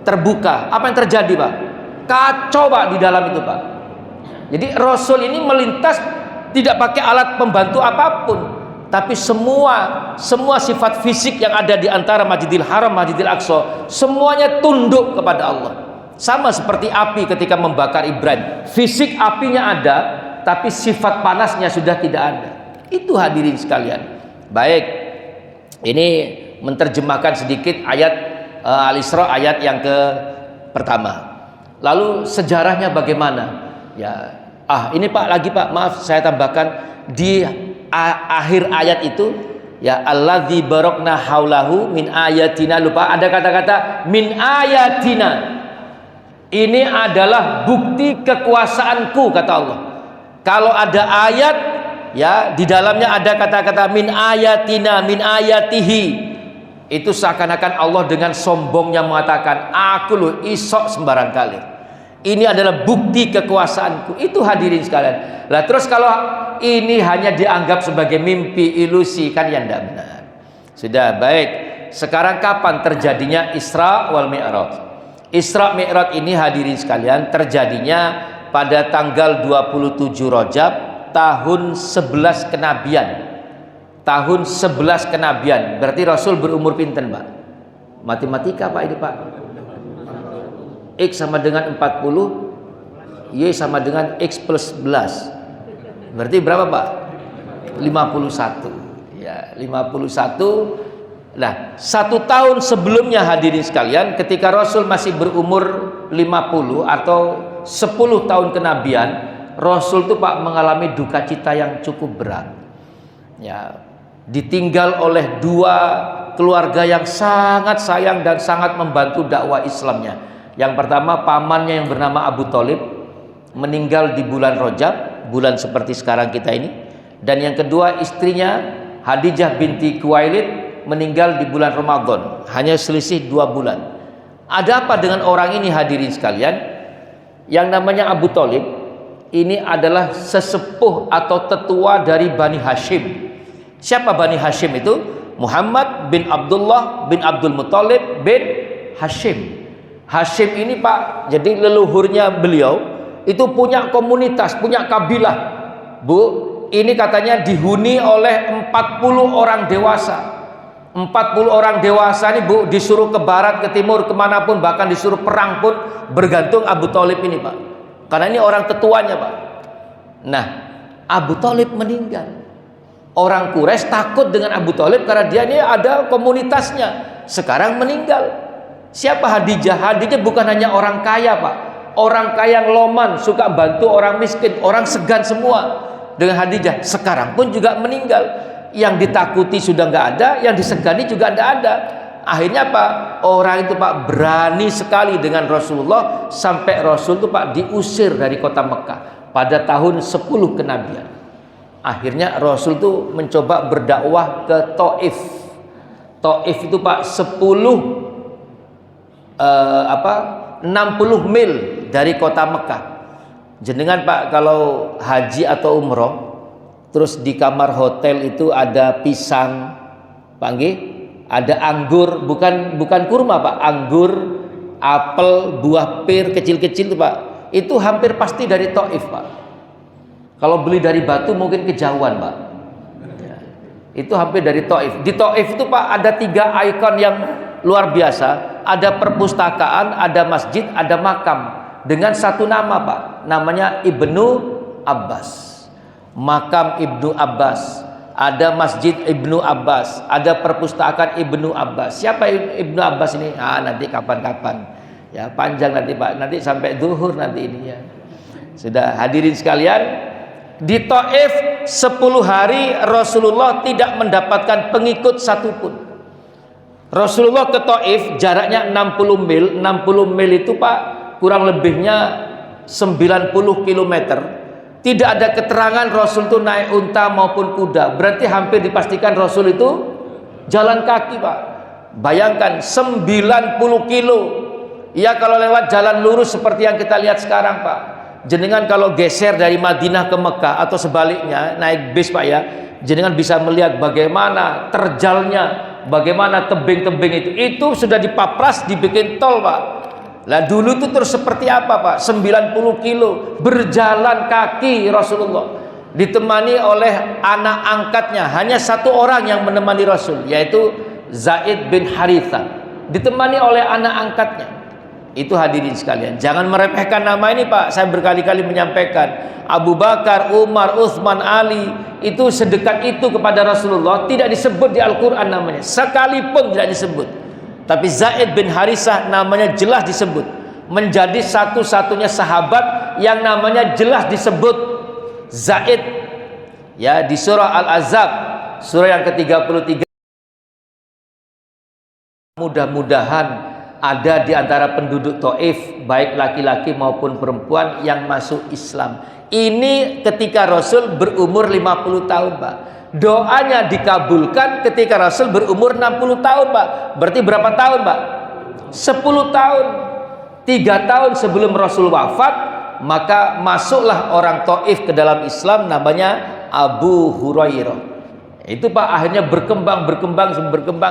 terbuka? Apa yang terjadi Pak? Kacau Pak di dalam itu Pak. Jadi Rasul ini melintas tidak pakai alat pembantu apapun, tapi semua sifat fisik yang ada di antara Masjidil Haram, Masjidil Aqsa, semuanya tunduk kepada Allah. Sama seperti api ketika membakar Ibrahim, fisik apinya ada, tapi sifat panasnya sudah tidak ada. Itu hadirin sekalian. Baik, ini menerjemahkan sedikit ayat Al-Isra ayat yang pertama. Lalu sejarahnya bagaimana? Ya, ini Pak lagi Pak, maaf saya tambahkan, di akhir ayat itu ya, alladzi barakna haulahu min ayatina, lupa ada kata-kata min ayatina. Ini adalah bukti kekuasaanku, kata Allah. Kalau ada ayat ya di dalamnya ada kata-kata min ayatina, min ayatihi, itu seakan-akan Allah dengan sombongnya mengatakan aku loh isok sembarang kali. Ini adalah bukti kekuasaanku. Itu hadirin sekalian. Lah terus kalau ini hanya dianggap sebagai mimpi, ilusi, kan yang tidak benar. Sudah baik. Sekarang kapan terjadinya Isra wal Mi'raj? Isra Mi'raj ini hadirin sekalian terjadinya pada tanggal 27 Rajab tahun 11 kenabian. Tahun 11 kenabian. Berarti Rasul berumur pinten, Pak? Matematika Pak ini, Pak. X sama dengan 40, Y sama dengan X plus 11. Berarti berapa, Pak? 51. Ya, 51. Nah, 1 tahun sebelumnya hadirin sekalian, ketika Rasul masih berumur 50 atau 10 tahun kenabian, Rasul itu Pak mengalami duka cita yang cukup berat. Ya, ditinggal oleh 2 keluarga yang sangat sayang dan sangat membantu dakwah Islamnya. Yang pertama pamannya yang bernama Abu Thalib meninggal di bulan Rajab, bulan seperti sekarang kita ini. Dan yang kedua istrinya Khadijah binti Khuwailid meninggal di bulan Ramadan, hanya selisih 2 bulan. Ada apa dengan orang ini hadirin sekalian? Yang namanya Abu Thalib ini adalah sesepuh atau tetua dari Bani Hashim. Siapa Bani Hashim itu? Muhammad bin Abdullah bin Abdul Muthalib bin Hashim. Hashim ini Pak, jadi leluhurnya beliau itu punya komunitas, punya kabilah. Bu, ini katanya dihuni oleh 40 orang dewasa. 40 orang dewasa ini Bu disuruh ke barat, ke timur, kemanapun, bahkan disuruh perang pun bergantung Abu Thalib ini Pak, karena ini orang ketuanya Pak. Nah, Abu Thalib meninggal. Orang Quraisy takut dengan Abu Thalib karena dia ini ada komunitasnya. Sekarang meninggal. Siapa Khadijah? Khadijah bukan hanya orang kaya Pak, orang kaya yang loman, suka bantu orang miskin, orang segan semua dengan Khadijah. Sekarang pun juga meninggal. Yang ditakuti sudah nggak ada, yang disegani juga nggak ada. Akhirnya Pak, orang itu Pak berani sekali dengan Rasulullah, sampai Rasul itu Pak diusir dari kota Mekah pada tahun 10 kenabian. Akhirnya Rasul itu mencoba berdakwah ke Taif. Taif itu Pak 60 mil dari kota Mekah. Jenengan Pak kalau haji atau umroh, terus di kamar hotel itu ada pisang, Pak nggih, ada anggur, bukan kurma Pak, anggur, apel, buah pir kecil-kecil itu Pak. Itu hampir pasti dari Taif Pak. Kalau beli dari Batu mungkin kejauhan Pak. Ya, itu hampir dari Taif. Di Taif itu Pak ada 3 ikon yang luar biasa. Ada perpustakaan, ada masjid, ada makam dengan satu nama Pak. Namanya Ibnu Abbas. Makam Ibnu Abbas, ada masjid Ibnu Abbas, ada perpustakaan Ibnu Abbas. Siapa Ibnu Abbas ini? Nanti kapan-kapan ya, panjang nanti Pak, nanti sampai zuhur nanti ini ya. Sudah hadirin sekalian, di Taif 10 hari Rasulullah tidak mendapatkan pengikut satupun. Rasulullah ke Taif jaraknya 60 mil. 60 mil itu Pak kurang lebihnya 90 kilometer. Tidak ada keterangan Rasul itu naik unta maupun kuda. Berarti hampir dipastikan Rasul itu jalan kaki Pak. Bayangkan 90 kilo. Ya kalau lewat jalan lurus seperti yang kita lihat sekarang Pak. Jenengan kalau geser dari Madinah ke Mekah atau sebaliknya naik bis Pak ya, jenengan bisa melihat bagaimana terjalnya, bagaimana tebing-tebing itu. Itu sudah dipapras, dibikin tol Pak. Lah dulu itu terus seperti apa Pak? 90 kilo berjalan kaki Rasulullah, ditemani oleh anak angkatnya. Hanya 1 orang yang menemani Rasul, yaitu Zaid bin Haritha, ditemani oleh anak angkatnya. Itu hadirin sekalian, jangan meremehkan nama ini Pak. Saya berkali-kali menyampaikan, Abu Bakar, Umar, Utsman, Ali itu sedekat itu kepada Rasulullah, tidak disebut di Al-Quran namanya, sekalipun tidak disebut. Tapi Zaid bin Harisah namanya jelas disebut, menjadi satu-satunya sahabat yang namanya jelas disebut Zaid. Ya, di surah Al-Ahzab, surah yang ke-33, mudah-mudahan ada di antara penduduk Taif, baik laki-laki maupun perempuan, yang masuk Islam. Ini ketika Rasul berumur 50 tahun, Pak. Doanya dikabulkan ketika Rasul berumur 60 tahun, Pak. Berarti berapa tahun, Pak? 10 tahun. 3 tahun sebelum Rasul wafat, maka masuklah orang Taif ke dalam Islam, namanya Abu Hurairah. Itu Pak, akhirnya berkembang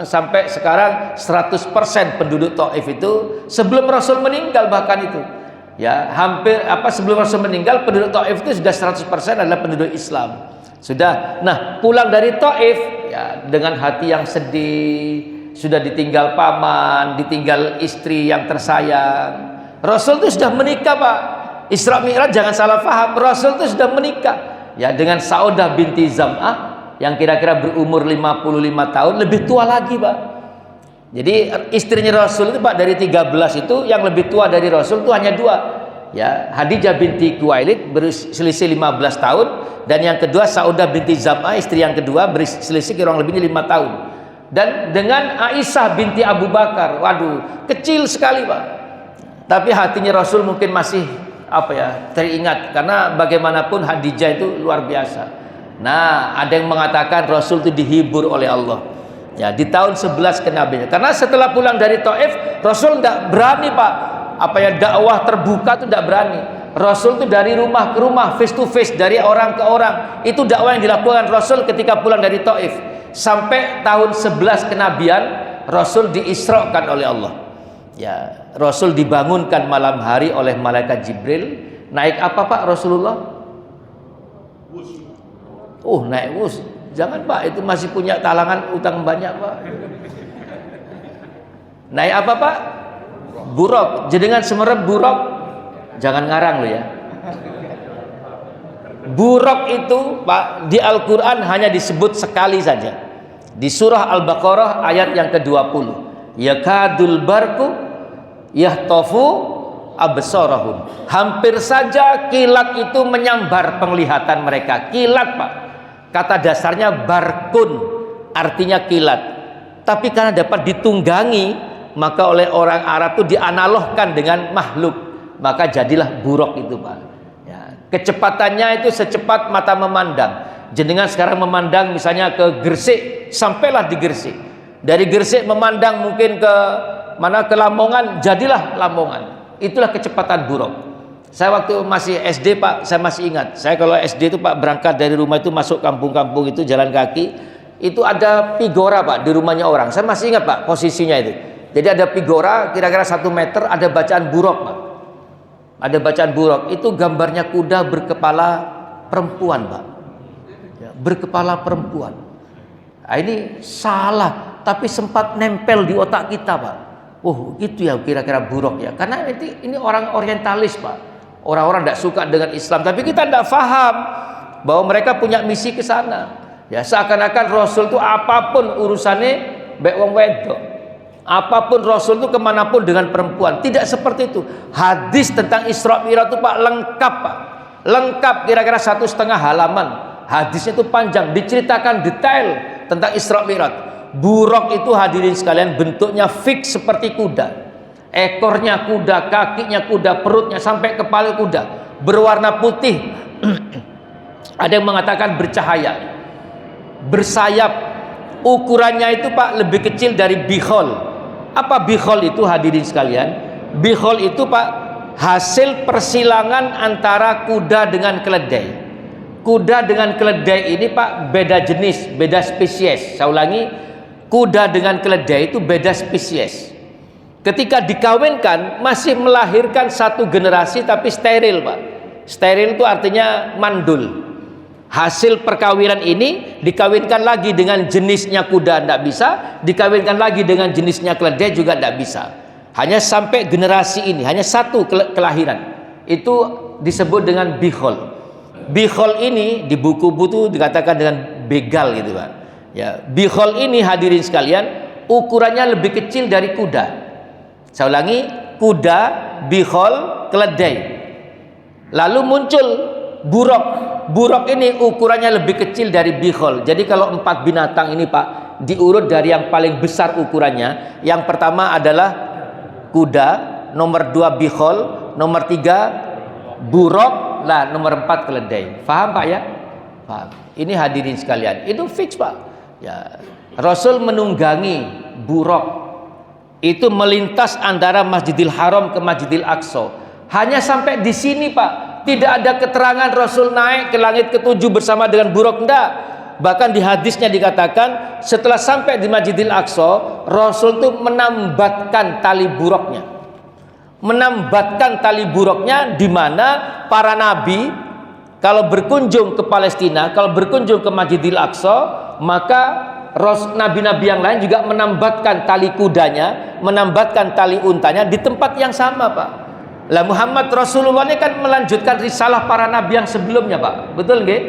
sampai sekarang 100% penduduk Taif itu sebelum Rasul meninggal, bahkan itu ya hampir sebelum Rasul meninggal penduduk Taif itu sudah 100% adalah penduduk Islam. Sudah. Nah, pulang dari Taif ya dengan hati yang sedih, sudah ditinggal paman, ditinggal istri yang tersayang. Rasul itu sudah menikah, Pak. Isra Mi'raj jangan salah paham, Rasul itu sudah menikah ya dengan Saudah binti Zam'ah yang kira-kira berumur 55 tahun, lebih tua lagi, Pak. Jadi istrinya Rasul itu, Pak, dari 13 itu yang lebih tua dari Rasul itu hanya 2. Ya, Khadijah binti Khuwailid berselisih 15 tahun, dan yang kedua Saudah binti Zam'ah, istri yang kedua, berselisih kurang lebihnya 5 tahun. Dan dengan Aisyah binti Abu Bakar, waduh, kecil sekali, Pak. Tapi hatinya Rasul mungkin masih teringat, karena bagaimanapun Khadijah itu luar biasa. Nah, ada yang mengatakan Rasul itu dihibur oleh Allah ya di tahun 11 kenabian. Karena setelah pulang dari Taif, Rasul tidak berani, Pak, dakwah terbuka itu tidak berani. Rasul itu dari rumah ke rumah, face to face, dari orang ke orang. Itu dakwah yang dilakukan Rasul ketika pulang dari Taif. Sampai tahun 11 kenabian, Rasul diisrakan oleh Allah. Ya, Rasul dibangunkan malam hari oleh malaikat Jibril. Naik apa, Pak, Rasulullah? Naik bus. Jangan, Pak, itu masih punya talangan utang banyak, Pak. Naik apa, Pak? Buruk. Jenengan semerep buruk. Jangan ngarang lo ya. Buruk itu, Pak, di Al-Quran hanya disebut sekali saja. Di surah Al-Baqarah ayat yang ke-20. Yakadul barku yahtafu absarahum. Hampir saja kilat itu menyambar penglihatan mereka. Kilat, Pak. Kata dasarnya barkun, artinya kilat. Tapi karena dapat ditunggangi, maka oleh orang Arab itu dianalogkan dengan makhluk, maka jadilah buruk itu, Pak. Ya, kecepatannya itu secepat mata memandang. Jenengan sekarang memandang misalnya ke Gresik, sampailah di Gresik. Dari Gresik memandang mungkin ke mana, ke Lamongan, jadilah Lamongan. Itulah kecepatan buruk. Saya waktu masih SD, Pak, saya masih ingat. Saya kalau SD itu, Pak, berangkat dari rumah itu masuk kampung-kampung itu jalan kaki, itu ada pigora, Pak, di rumahnya orang. Saya masih ingat, Pak, posisinya itu. Jadi ada pigora kira-kira 1 meter, ada bacaan buruk, Pak. Ada bacaan buruk. Itu gambarnya kuda berkepala perempuan, Pak. Ya, berkepala perempuan. Nah, ini salah, tapi sempat nempel di otak kita, Pak. Itu ya kira-kira buruk ya. Karena ini orang orientalis, Pak. Orang-orang tidak suka dengan Islam, tapi kita tidak faham bahwa mereka punya misi ke sana. Ya, seakan-akan Rasul itu apapun urusannya baik wong wedok. Apapun Rasul itu kemanapun dengan perempuan. Tidak seperti itu. Hadis tentang Isra Mi'raj itu, Pak, lengkap, Pak. Lengkap, kira-kira 1,5 halaman. Hadisnya itu panjang, diceritakan detail tentang Isra Mi'raj. Buruk itu, hadirin sekalian, bentuknya fix seperti kuda. Ekornya kuda, kakinya kuda, perutnya sampai kepala kuda, berwarna putih. Ada yang mengatakan bercahaya, bersayap. Ukurannya itu, Pak, lebih kecil dari bihol. Apa bihol itu, hadirin sekalian? Bihol itu, Pak, hasil persilangan antara kuda dengan keledai. Kuda dengan keledai ini, Pak, beda jenis, beda spesies. Saya ulangi, kuda dengan keledai itu beda spesies. Ketika dikawinkan masih melahirkan satu generasi tapi steril, Pak. Steril itu artinya mandul. Hasil perkawinan ini dikawinkan lagi dengan jenisnya kuda, tidak bisa. Dikawinkan lagi dengan jenisnya keledai juga tidak bisa. Hanya sampai generasi ini, hanya satu kelahiran. Itu disebut dengan bihol. Bihol ini di buku-buku dikatakan dengan begal gitu, Pak. Ya, bihol ini, hadirin sekalian, ukurannya lebih kecil dari kuda. Saya ulangi, kuda, bihol, keledai. Lalu muncul buruk. Buraq ini ukurannya lebih kecil dari bikhol. Jadi kalau 4 binatang ini Pak, diurut dari yang paling besar ukurannya. Yang pertama adalah kuda, nomor 2 bikhol, nomor 3 buraq, lah nomor 4 keledai. Faham Pak ya? Paham. Ini hadirin sekalian, itu fix Pak. Ya, Rasul menunggangi buraq. Itu melintas antara Masjidil Haram ke Masjidil Aqsa. Hanya sampai di sini Pak. Tidak ada keterangan Rasul naik ke langit ke-7 bersama dengan buraq, enggak. Bahkan di hadisnya dikatakan setelah sampai di Masjidil Aqsa, Rasul itu menambatkan tali buraqnya. Menambatkan tali buraqnya, di mana para nabi kalau berkunjung ke Palestina, kalau berkunjung ke Masjidil Aqsa, maka nabi-nabi yang lain juga menambatkan tali kudanya, menambatkan tali untanya di tempat yang sama Pak. Lah Muhammad Rasulullah ini kan melanjutkan risalah para nabi yang sebelumnya Pak. Betul nggih?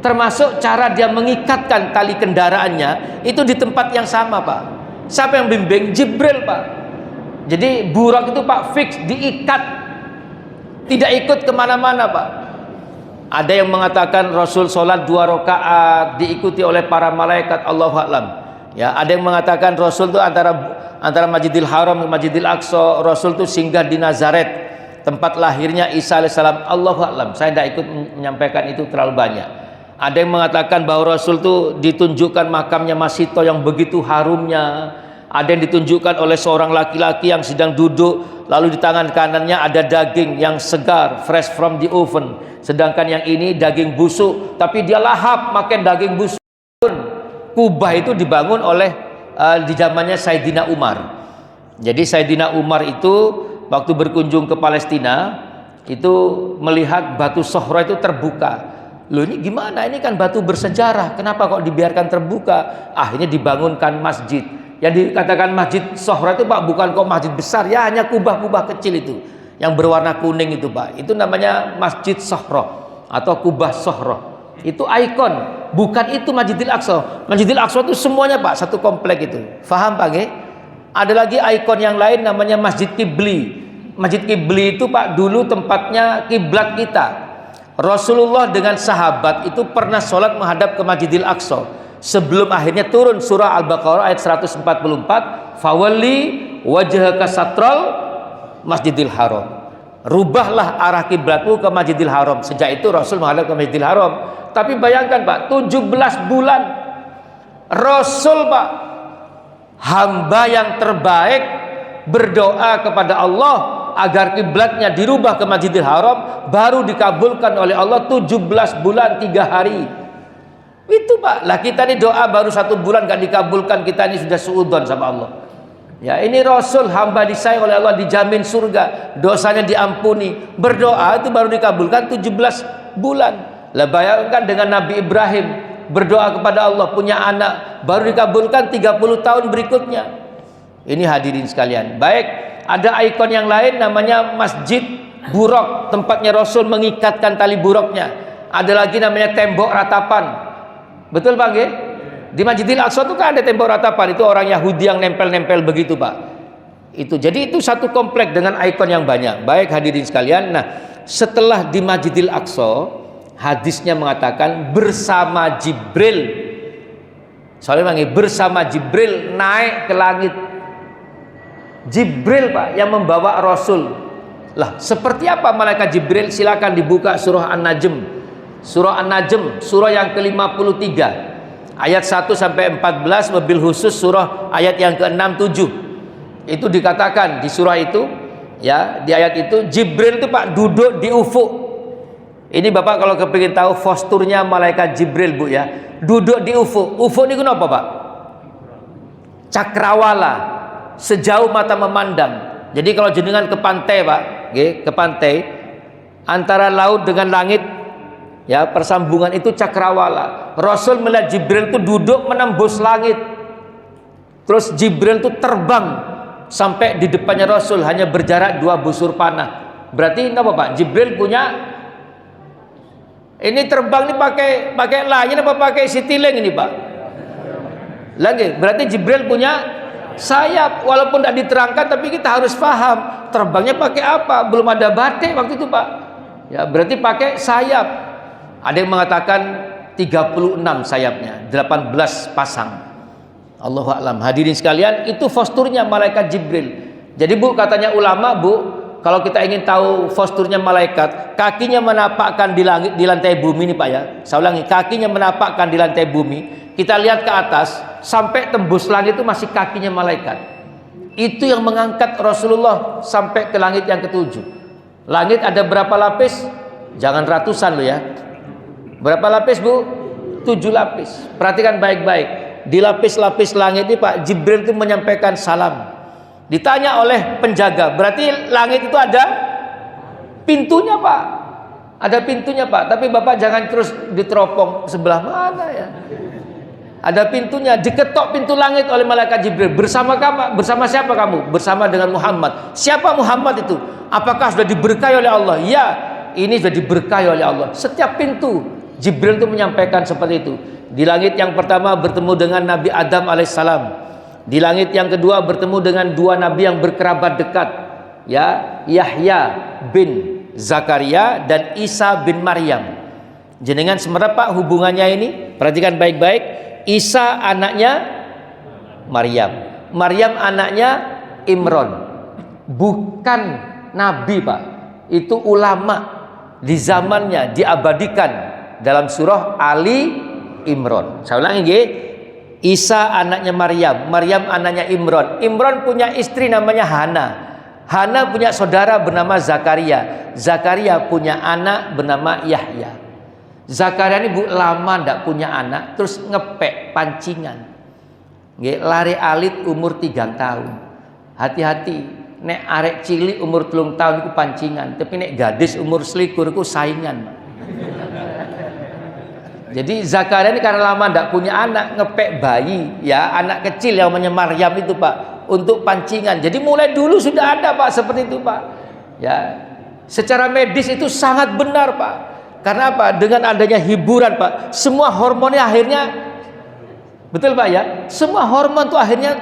Termasuk cara dia mengikatkan tali kendaraannya itu di tempat yang sama Pak. Siapa yang bimbing? Jibril Pak. Jadi buraq itu Pak fix diikat, tidak ikut kemana-mana Pak. Ada yang mengatakan Rasul sholat 2 rakaat diikuti oleh para malaikat, Allahu a'lam. Ya, ada yang mengatakan Rasul itu antara Masjidil Haram dan Masjidil Aqsa, Rasul itu singgah di Nazaret, tempat lahirnya Isa alaihissalam, Allahu a'lam. Saya tidak ikut menyampaikan itu terlalu banyak. Ada yang mengatakan bahwa Rasul itu ditunjukkan makamnya Masito yang begitu harumnya. Ada yang ditunjukkan oleh seorang laki-laki yang sedang duduk, lalu di tangan kanannya ada daging yang segar, fresh from the oven. Sedangkan yang ini daging busuk, tapi dia lahap makan daging busuk. Kubah itu dibangun oleh di zamannya Sayyidina Umar. Jadi Sayyidina Umar itu waktu berkunjung ke Palestina itu melihat batu Sohra itu terbuka. Loh, ini gimana? Ini kan batu bersejarah, kenapa kok dibiarkan terbuka? Akhirnya dibangunkan masjid. Yang dikatakan Masjid Sohra itu Pak bukan kok masjid besar ya, hanya kubah-kubah kecil itu yang berwarna kuning itu Pak. Itu namanya Masjid Sohra atau kubah Sohra. Itu ikon, bukan itu Masjidil Aqsa. Masjidil Aqsa itu semuanya Pak, satu komplek itu. Faham Pak? Ada lagi ikon yang lain namanya Masjid Qibli. Masjid Qibli itu Pak dulu tempatnya kiblat kita. Rasulullah dengan sahabat itu pernah sholat menghadap ke Masjidil Aqsa. Sebelum akhirnya turun surah Al-Baqarah ayat 144, fawalli wajhaka satral Masjidil Haram. Rubahlah arah kiblatmu ke Masjidil Haram. Sejak itu Rasul menghadap ke Masjidil Haram. Tapi bayangkan Pak, 17 bulan Rasul Pak, hamba yang terbaik, berdoa kepada Allah agar kiblatnya dirubah ke Masjidil Haram, baru dikabulkan oleh Allah 17 bulan 3 hari. Itu Pak, lah kita ini doa baru 1 bulan gak dikabulkan, kita ini sudah suudzon sama Allah. Ya, ini Rasul hamba disayang oleh Allah, dijamin surga, dosanya diampuni. Berdoa itu baru dikabulkan 17 bulan. Lah bayangkan dengan Nabi Ibrahim berdoa kepada Allah, punya anak, baru dikabulkan 30 tahun berikutnya. Ini hadirin sekalian. Baik, ada ikon yang lain namanya Masjid Buraq, tempatnya Rasul mengikatkan tali buraqnya. Ada lagi namanya tembok ratapan. Betul Pak nggih? Di Masjidil Aqsa itu kan ada tembok ratapan, itu orang Yahudi yang nempel-nempel begitu Pak. Itu jadi itu satu komplek dengan ikon yang banyak. Baik hadirin sekalian, nah setelah di Masjidil Aqsa, hadisnya mengatakan bersama Jibril. Soalnya Pak, bersama Jibril naik ke langit. Jibril Pak yang membawa Rasul. Lah, seperti apa malaikat Jibril? Silakan dibuka surah An-Najm. Surah An-Najm, surah yang ke-53 ayat 1 sampai 14, mobil khusus surah ayat yang ke-6, 7. Itu dikatakan di surah itu, ya, di ayat itu Jibril itu Pak duduk di ufuk. Ini Bapak kalau kepingin tahu posturnya malaikat Jibril Bu ya, duduk di ufuk. Ufuk ini kenapa Pak? Cakrawala, sejauh mata memandang. Jadi kalau jenengan ke pantai Pak, ke pantai antara laut dengan langit, ya, persambungan itu cakrawala. Rasul melihat Jibril itu duduk menembus langit. Terus Jibril itu terbang sampai di depannya Rasul, hanya berjarak 2 busur panah. Berarti apa Pak? Jibril punya ini terbang ini pakai layar apa pakai citylink ini Pak? Lagi, berarti Jibril punya sayap, walaupun tidak diterangkan tapi kita harus paham terbangnya pakai apa. Belum ada batik waktu itu Pak. Ya, berarti pakai sayap. Ada yang mengatakan 36 sayapnya, 18 pasang. Allahu a'lam. Hadirin sekalian, itu posturnya malaikat Jibril. Jadi Bu, katanya ulama Bu, kalau kita ingin tahu posturnya malaikat, kakinya menapakkan di langit, di lantai bumi nih Pak ya. Saya ulangi, kakinya menapakkan di lantai bumi. Kita lihat ke atas sampai tembus langit itu masih kakinya malaikat. Itu yang mengangkat Rasulullah sampai ke langit yang ketujuh. Langit ada berapa lapis? Jangan ratusan loh ya. Berapa lapis Bu? 7 lapis. Perhatikan baik-baik. Di lapis-lapis langit ini Pak, Jibril itu menyampaikan salam. Ditanya oleh penjaga, berarti langit itu ada pintunya Pak. Ada pintunya Pak. Tapi Bapak jangan terus diteropong sebelah mana ya. Ada pintunya, diketok pintu langit oleh malaikat Jibril. Bersama kamu, bersama siapa kamu? Bersama dengan Muhammad. Siapa Muhammad itu? Apakah sudah diberkahi oleh Allah? Ya, ini sudah diberkahi oleh Allah. Setiap pintu Jibril itu menyampaikan seperti itu. Di langit yang pertama bertemu dengan Nabi Adam alaihissalam. Di langit yang kedua bertemu dengan dua nabi yang berkerabat dekat, ya, Yahya bin Zakaria dan Isa bin Maryam. Jenengan semerapa hubungannya ini? Perhatikan baik-baik. Isa anaknya Maryam, Maryam anaknya Imron. Bukan nabi Pak, itu ulama di zamannya diabadikan dalam surah Ali Imron. Saya ulangi nggih. Isa anaknya Maryam, Maryam anaknya Imron. Imron punya istri namanya Hana. Hana punya saudara bernama Zakaria. Zakaria punya anak bernama Yahya. Zakaria ini Bu lama ndak punya anak, terus ngepek pancingan. Nggih, lari alit umur 3 tahun. Hati-hati, nek arek cilik umur 3 tahun iku pancingan, tapi nek gadis umur selikur iku saingan. Jadi Zakaria ini karena lama ndak punya anak, ngepek bayi, ya, anak kecil yang namanya Maryam itu Pak, untuk pancingan. Jadi mulai dulu sudah ada Pak seperti itu Pak. Ya, secara medis itu sangat benar Pak. Karena apa? Dengan adanya hiburan Pak, semua hormonnya akhirnya, betul Pak ya, semua hormon tuh akhirnya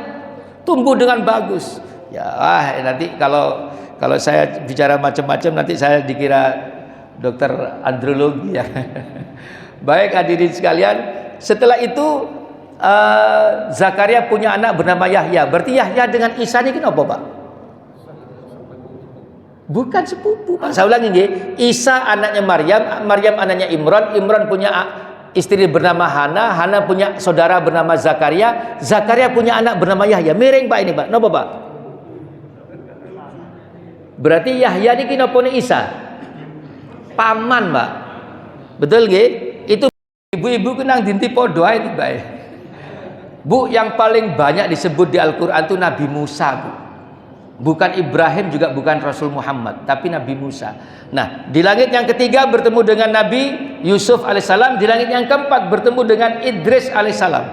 tumbuh dengan bagus. Ya, nanti kalau saya bicara macam-macam nanti saya dikira dokter andrologi ya. Baik hadirin sekalian, setelah itu Zakaria punya anak bernama Yahya. Berarti Yahya dengan Isa ini kenapa Pak? Bukan sepupu Pak. Saya ulangi nggih. Isa anaknya Maryam, Maryam anaknya Imran, Imran punya istri bernama Hana, Hana punya saudara bernama Zakaria, Zakaria punya anak bernama Yahya. Miring Pak ini Pak. Napa Pak? Berarti Yahya ini kenapa nih Isa? Paman Pak. Betul nggih? Itu ibu-ibu kenang dinti podo ae Pak. Bu, yang paling banyak disebut di Al-Qur'an itu Nabi Musa, Bu. Bukan Ibrahim, juga bukan Rasul Muhammad, tapi Nabi Musa. Nah, di langit yang ketiga bertemu dengan Nabi Yusuf alaihissalam. Di langit yang keempat bertemu dengan Idris alaihissalam.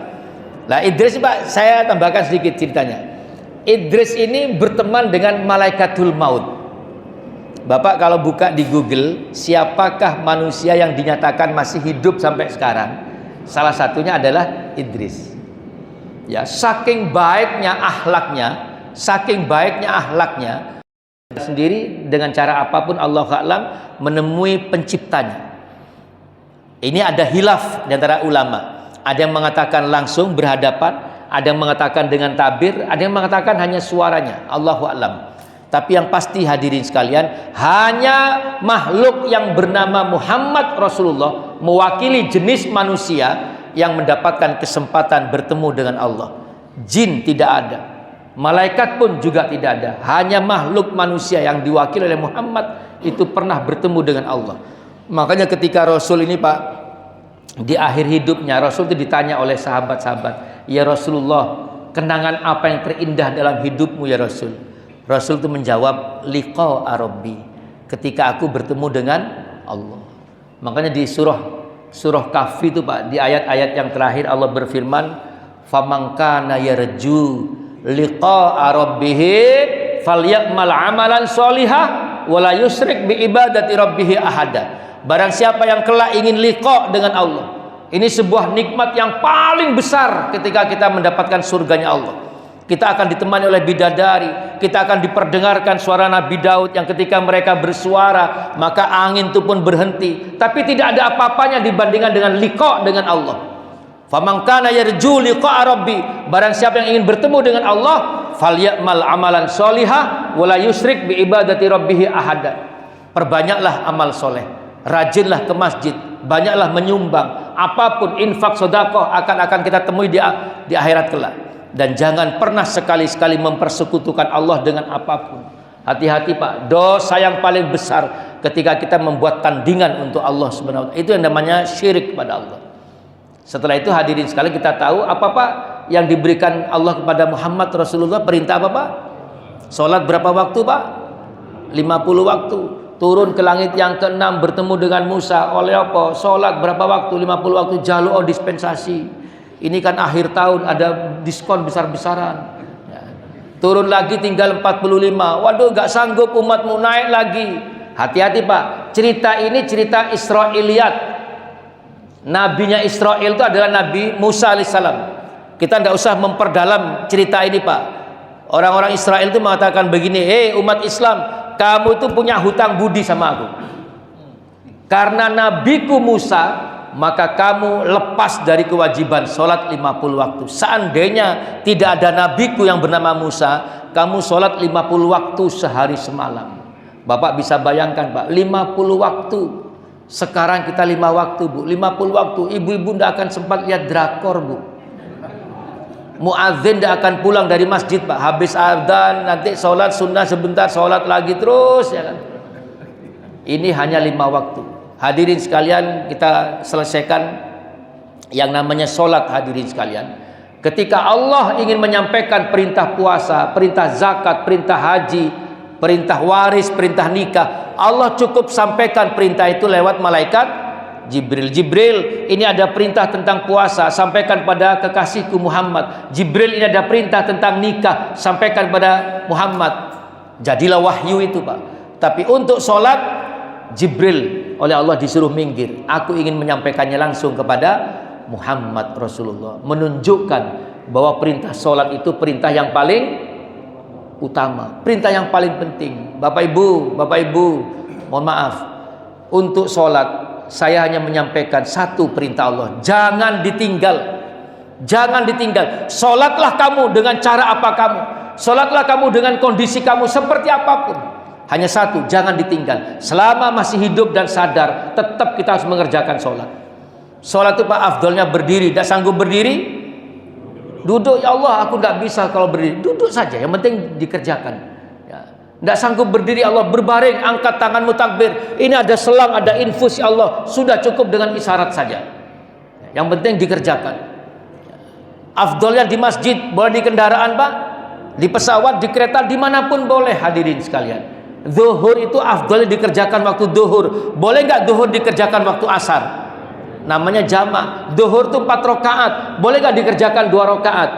Nah, Idris Pak, saya tambahkan sedikit ceritanya. Idris ini berteman dengan Malaikatul Maut. Bapak kalau buka di Google, siapakah manusia yang dinyatakan masih hidup sampai sekarang? Salah satunya adalah Idris. Ya, saking baiknya akhlaknya sendiri dengan cara apapun Allah a'lam menemui penciptanya. Ini ada hilaf di antara ulama. Ada yang mengatakan langsung berhadapan, ada yang mengatakan dengan tabir, ada yang mengatakan hanya suaranya. Allahu a'lam. Tapi yang pasti hadirin sekalian, hanya makhluk yang bernama Muhammad Rasulullah mewakili jenis manusia yang mendapatkan kesempatan bertemu dengan Allah. Jin tidak ada, malaikat pun juga tidak ada. Hanya makhluk manusia yang diwakili oleh Muhammad itu pernah bertemu dengan Allah. Makanya ketika Rasul ini Pak, di akhir hidupnya Rasul itu ditanya oleh sahabat-sahabat, "Ya Rasulullah, kenangan apa yang terindah dalam hidupmu ya Rasul?" Rasul itu menjawab, liqa rabbi, ketika aku bertemu dengan Allah. Makanya di surah Kahfi itu Pak, di ayat-ayat yang terakhir Allah berfirman, faman kana yarju liqa rabbih falyamal amalan sholihah wala yusyrik bi ibadati rabbih ahada. Barang siapa yang kelak ingin liqa dengan Allah, ini sebuah nikmat yang paling besar ketika kita mendapatkan surganya Allah. Kita akan ditemani oleh bidadari. Kita akan diperdengarkan suara Nabi Daud yang ketika mereka bersuara maka angin itu pun berhenti. Tapi tidak ada apa-apanya dibandingkan dengan liqa dengan Allah. Faman kana yarju liqa'a rabbi, barang siapa yang ingin bertemu dengan Allah, falyamal amalan sholihah wala yusyrik bi ibadati rabbih ahada. Perbanyaklah amal soleh, rajinlah ke masjid, banyaklah menyumbang, apapun infak sedekah akan kita temui di akhirat kelak. Dan jangan pernah sekali-sekali mempersekutukan Allah dengan apapun. Hati-hati Pak, dosa yang paling besar ketika kita membuat tandingan untuk Allah Subhanahu wa taala. Itu yang namanya syirik kepada Allah. Setelah itu hadirin sekalian, kita tahu apa Pak yang diberikan Allah kepada Muhammad Rasulullah, perintah apa Pak? Salat berapa waktu Pak? 50 waktu. Turun ke langit yang ke-6 bertemu dengan Musa, oleh apa? Salat berapa waktu? 50 waktu. Jaluk dispensasi. Ini kan akhir tahun, ada diskon besar-besaran ya. Turun lagi tinggal 45. Waduh, gak sanggup umatmu naik lagi. Hati-hati Pak, cerita ini cerita Israiliyat. Nabinya Israel itu adalah Nabi Musa alaihissalam. Kita tidak usah memperdalam cerita ini Pak. Orang-orang Israel itu mengatakan begini, umat Islam, kamu itu punya hutang budi sama aku. Karena nabiku Musa, maka kamu lepas dari kewajiban sholat 50 waktu. Seandainya tidak ada nabiku yang bernama Musa, kamu sholat 50 waktu sehari semalam. Bapak bisa bayangkan Pak, 50 waktu. Sekarang kita 5 waktu Bu, 50 waktu. Ibu-ibu tidak akan sempat lihat drakor Bu. Muadzin tidak akan pulang dari masjid Pak. Habis adzan nanti sholat sunnah sebentar, sholat lagi terus ya kan. Ini hanya 5 waktu. Hadirin sekalian, kita selesaikan yang namanya sholat. Hadirin sekalian, ketika Allah ingin menyampaikan perintah puasa, perintah zakat, perintah haji, perintah waris, perintah nikah, Allah cukup sampaikan perintah itu lewat malaikat Jibril. Jibril, ini ada perintah tentang puasa, sampaikan pada kekasihku Muhammad. Jibril, ini ada perintah tentang nikah, sampaikan pada Muhammad. Jadilah wahyu itu Pak. Tapi untuk sholat, Jibril oleh Allah disuruh minggir. Aku ingin menyampaikannya langsung kepada Muhammad Rasulullah, menunjukkan bahwa perintah sholat itu perintah yang paling utama, perintah yang paling penting. Bapak Ibu, mohon maaf, untuk sholat saya hanya menyampaikan satu perintah Allah, jangan ditinggal. Jangan ditinggal. Sholatlah kamu dengan cara apa kamu, sholatlah kamu dengan kondisi kamu seperti apapun. Hanya satu, jangan ditinggal. Selama masih hidup dan sadar, tetap kita harus mengerjakan sholat. Sholat itu Pak afdolnya berdiri. Tidak sanggup berdiri, duduk. Ya Allah, aku tidak bisa kalau berdiri. Duduk saja, yang penting dikerjakan ya. Tidak sanggup berdiri, Allah berbaring, angkat tanganmu takbir. Ini ada selang, ada infus ya Allah. Sudah cukup dengan isyarat saja. Yang penting dikerjakan. Afdolnya di masjid, boleh di kendaraan Pak, di pesawat, di kereta, dimanapun boleh. Hadirin sekalian, zuhur itu afdal dikerjakan waktu zuhur. Boleh nggak zuhur dikerjakan waktu asar? Namanya jamak. Zuhur itu 4 rakaat. Boleh nggak dikerjakan 2 rakaat?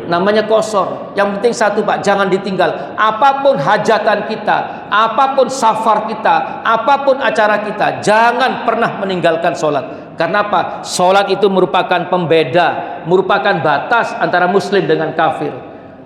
Namanya qashar. Yang penting satu Pak, jangan ditinggal. Apapun hajatan kita, apapun safar kita, apapun acara kita, jangan pernah meninggalkan sholat. Karena apa? Sholat itu merupakan pembeda, merupakan batas antara muslim dengan kafir.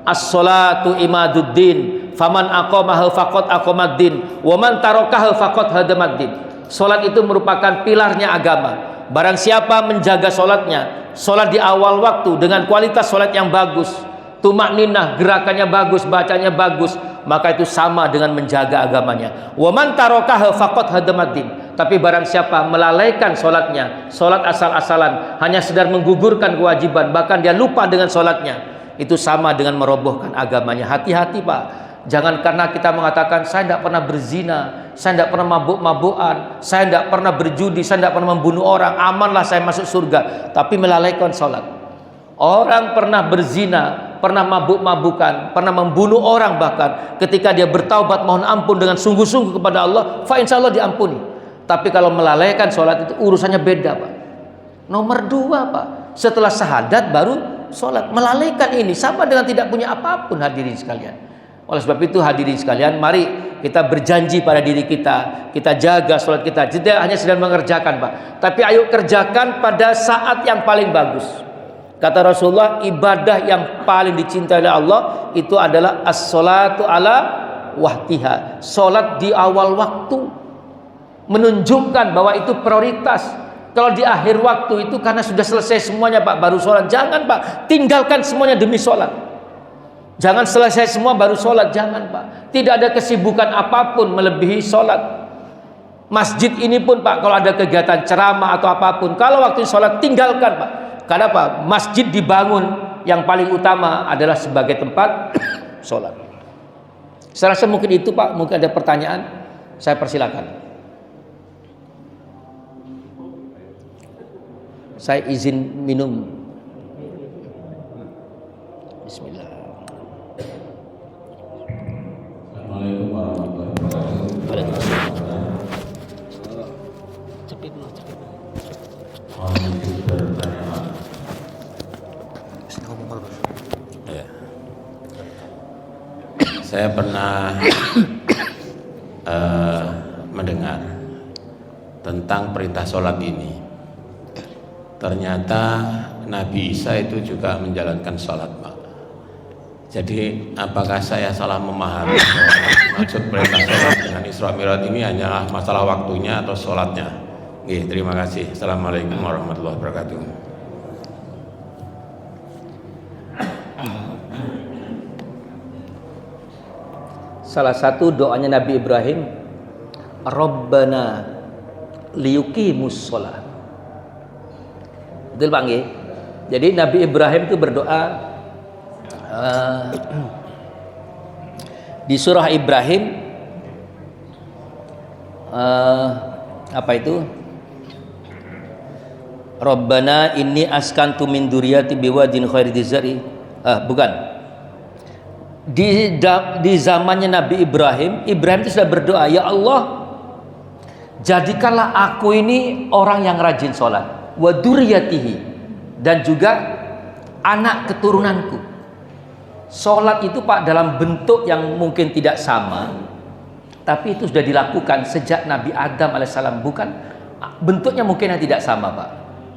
As-sholatu imaduddin, faman aqamaha faqad aqamaddin, wa man tarakaha faqad hadamaddin. Salat itu merupakan pilarnya agama. Barang siapa menjaga salatnya, salat di awal waktu dengan kualitas salat yang bagus, tumakninah, gerakannya bagus, bacanya bagus, maka itu sama dengan menjaga agamanya. Wa man tarakaha faqad hadamaddin. Tapi barang siapa melalaikan salatnya, salat asal-asalan, hanya sedar menggugurkan kewajiban, bahkan dia lupa dengan salatnya, itu sama dengan merobohkan agamanya. Hati-hati Pak. Jangan karena kita mengatakan saya tidak pernah berzina, saya tidak pernah mabuk-mabukan, saya tidak pernah berjudi, saya tidak pernah membunuh orang, amanlah saya masuk surga, tapi melalaikan sholat. Orang pernah berzina, pernah mabuk-mabukan, pernah membunuh orang, bahkan ketika dia bertaubat mohon ampun dengan sungguh-sungguh kepada Allah, fa insya Allah diampuni. Tapi kalau melalaikan sholat itu urusannya beda Pak. Nomor 2 Pak, setelah syahadat baru sholat. Melalaikan ini sama dengan tidak punya apapun. Hadirin sekalian, oleh sebab itu hadirin sekalian, mari kita berjanji pada diri kita, kita jaga sholat kita. Tidak hanya sedang mengerjakan Pak, tapi ayo kerjakan pada saat yang paling bagus. Kata Rasulullah, ibadah yang paling dicintai oleh Allah itu adalah as-sholatu ala waqtiha, salat di awal waktu, menunjukkan bahwa itu prioritas. Kalau di akhir waktu itu karena sudah selesai semuanya Pak baru sholat, jangan Pak, tinggalkan semuanya demi sholat. Jangan selesai semua baru sholat, jangan Pak. Tidak ada kesibukan apapun melebihi sholat. Masjid ini pun Pak, kalau ada kegiatan ceramah atau apapun, kalau waktu sholat tinggalkan Pak. Karena apa? Masjid dibangun yang paling utama adalah sebagai tempat sholat. Saya rasa mungkin itu Pak. Mungkin ada pertanyaan, saya persilakan. Saya izin minum. Bismillah. Assalamualaikum warahmatullahi wabarakatuh. Waalaikumsalam. Ya. Saya pernah mendengar tentang perintah sholat ini. Ternyata Nabi Isa itu juga menjalankan sholat, Pak. Jadi apakah saya salah memahami maksud perintah sholat dengan Isra Mi'raj ini hanyalah masalah waktunya atau sholatnya? Oke, terima kasih. Assalamualaikum warahmatullahi wabarakatuh. Salah satu doanya Nabi Ibrahim, Rabbana liyuqimus sholat. Betul Pak nggih? Jadi Nabi Ibrahim itu berdoa di surah Ibrahim apa itu? Rabbana inni askantu min dzurriyyati biwadin ghairi dzari. Bukan. Di zamannya Nabi Ibrahim itu sudah berdoa, ya Allah, jadikanlah aku ini orang yang rajin sholat, wa dzurriyyatihi, dan juga anak keturunanku. Sholat itu Pak dalam bentuk yang mungkin tidak sama, tapi itu sudah dilakukan sejak Nabi Adam alaihissalam. Bukan bentuknya mungkin yang tidak sama Pak.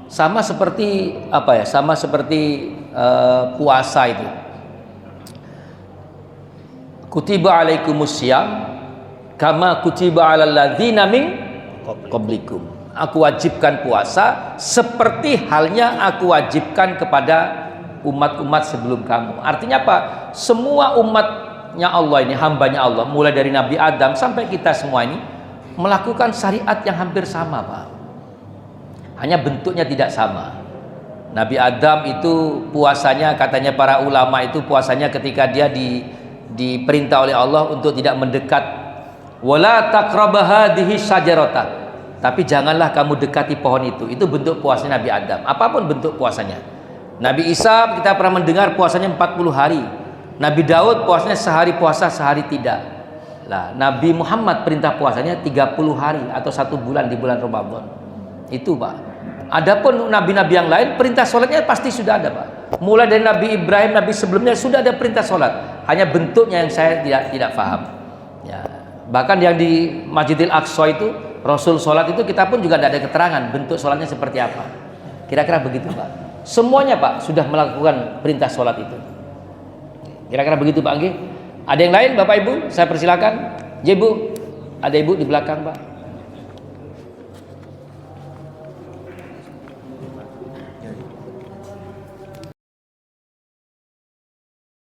Sama seperti apa ya? Sama seperti puasa itu. Kutiba alaikumusiyam kama kutiba alal ladzina min qablikum. Aku wajibkan puasa seperti halnya aku wajibkan kepada umat-umat sebelum kamu. Artinya apa? Semua umatnya Allah ini, hambanya Allah, mulai dari Nabi Adam sampai kita semua ini melakukan syariat yang hampir sama Pak. Hanya bentuknya tidak sama. Nabi Adam itu puasanya, katanya para ulama itu puasanya ketika dia diperintah oleh Allah untuk tidak mendekat, wala taqrabah hadhihi syajarata, tapi janganlah kamu dekati pohon itu. Itu bentuk puasanya Nabi Adam, apapun bentuk puasanya. Nabi Isa kita pernah mendengar puasanya 40 hari. Nabi Daud puasanya sehari puasa sehari tidak. Nah, Nabi Muhammad perintah puasanya 30 hari atau 1 bulan di bulan Ramadan. Itu Pak. Adapun nabi-nabi yang lain perintah sholatnya pasti sudah ada Pak. Mulai dari Nabi Ibrahim, Nabi sebelumnya sudah ada perintah sholat. Hanya bentuknya yang saya tidak paham. Ya. Bahkan yang di Masjidil Aqsa itu Rasul sholat itu kita pun juga tidak ada keterangan bentuk sholatnya seperti apa. Kira-kira begitu Pak. Semuanya Pak sudah melakukan perintah sholat itu. Kira-kira begitu Pak Anggi. Ada yang lain Bapak Ibu? Saya persilakan. Ya Ibu, ada Ibu di belakang Pak.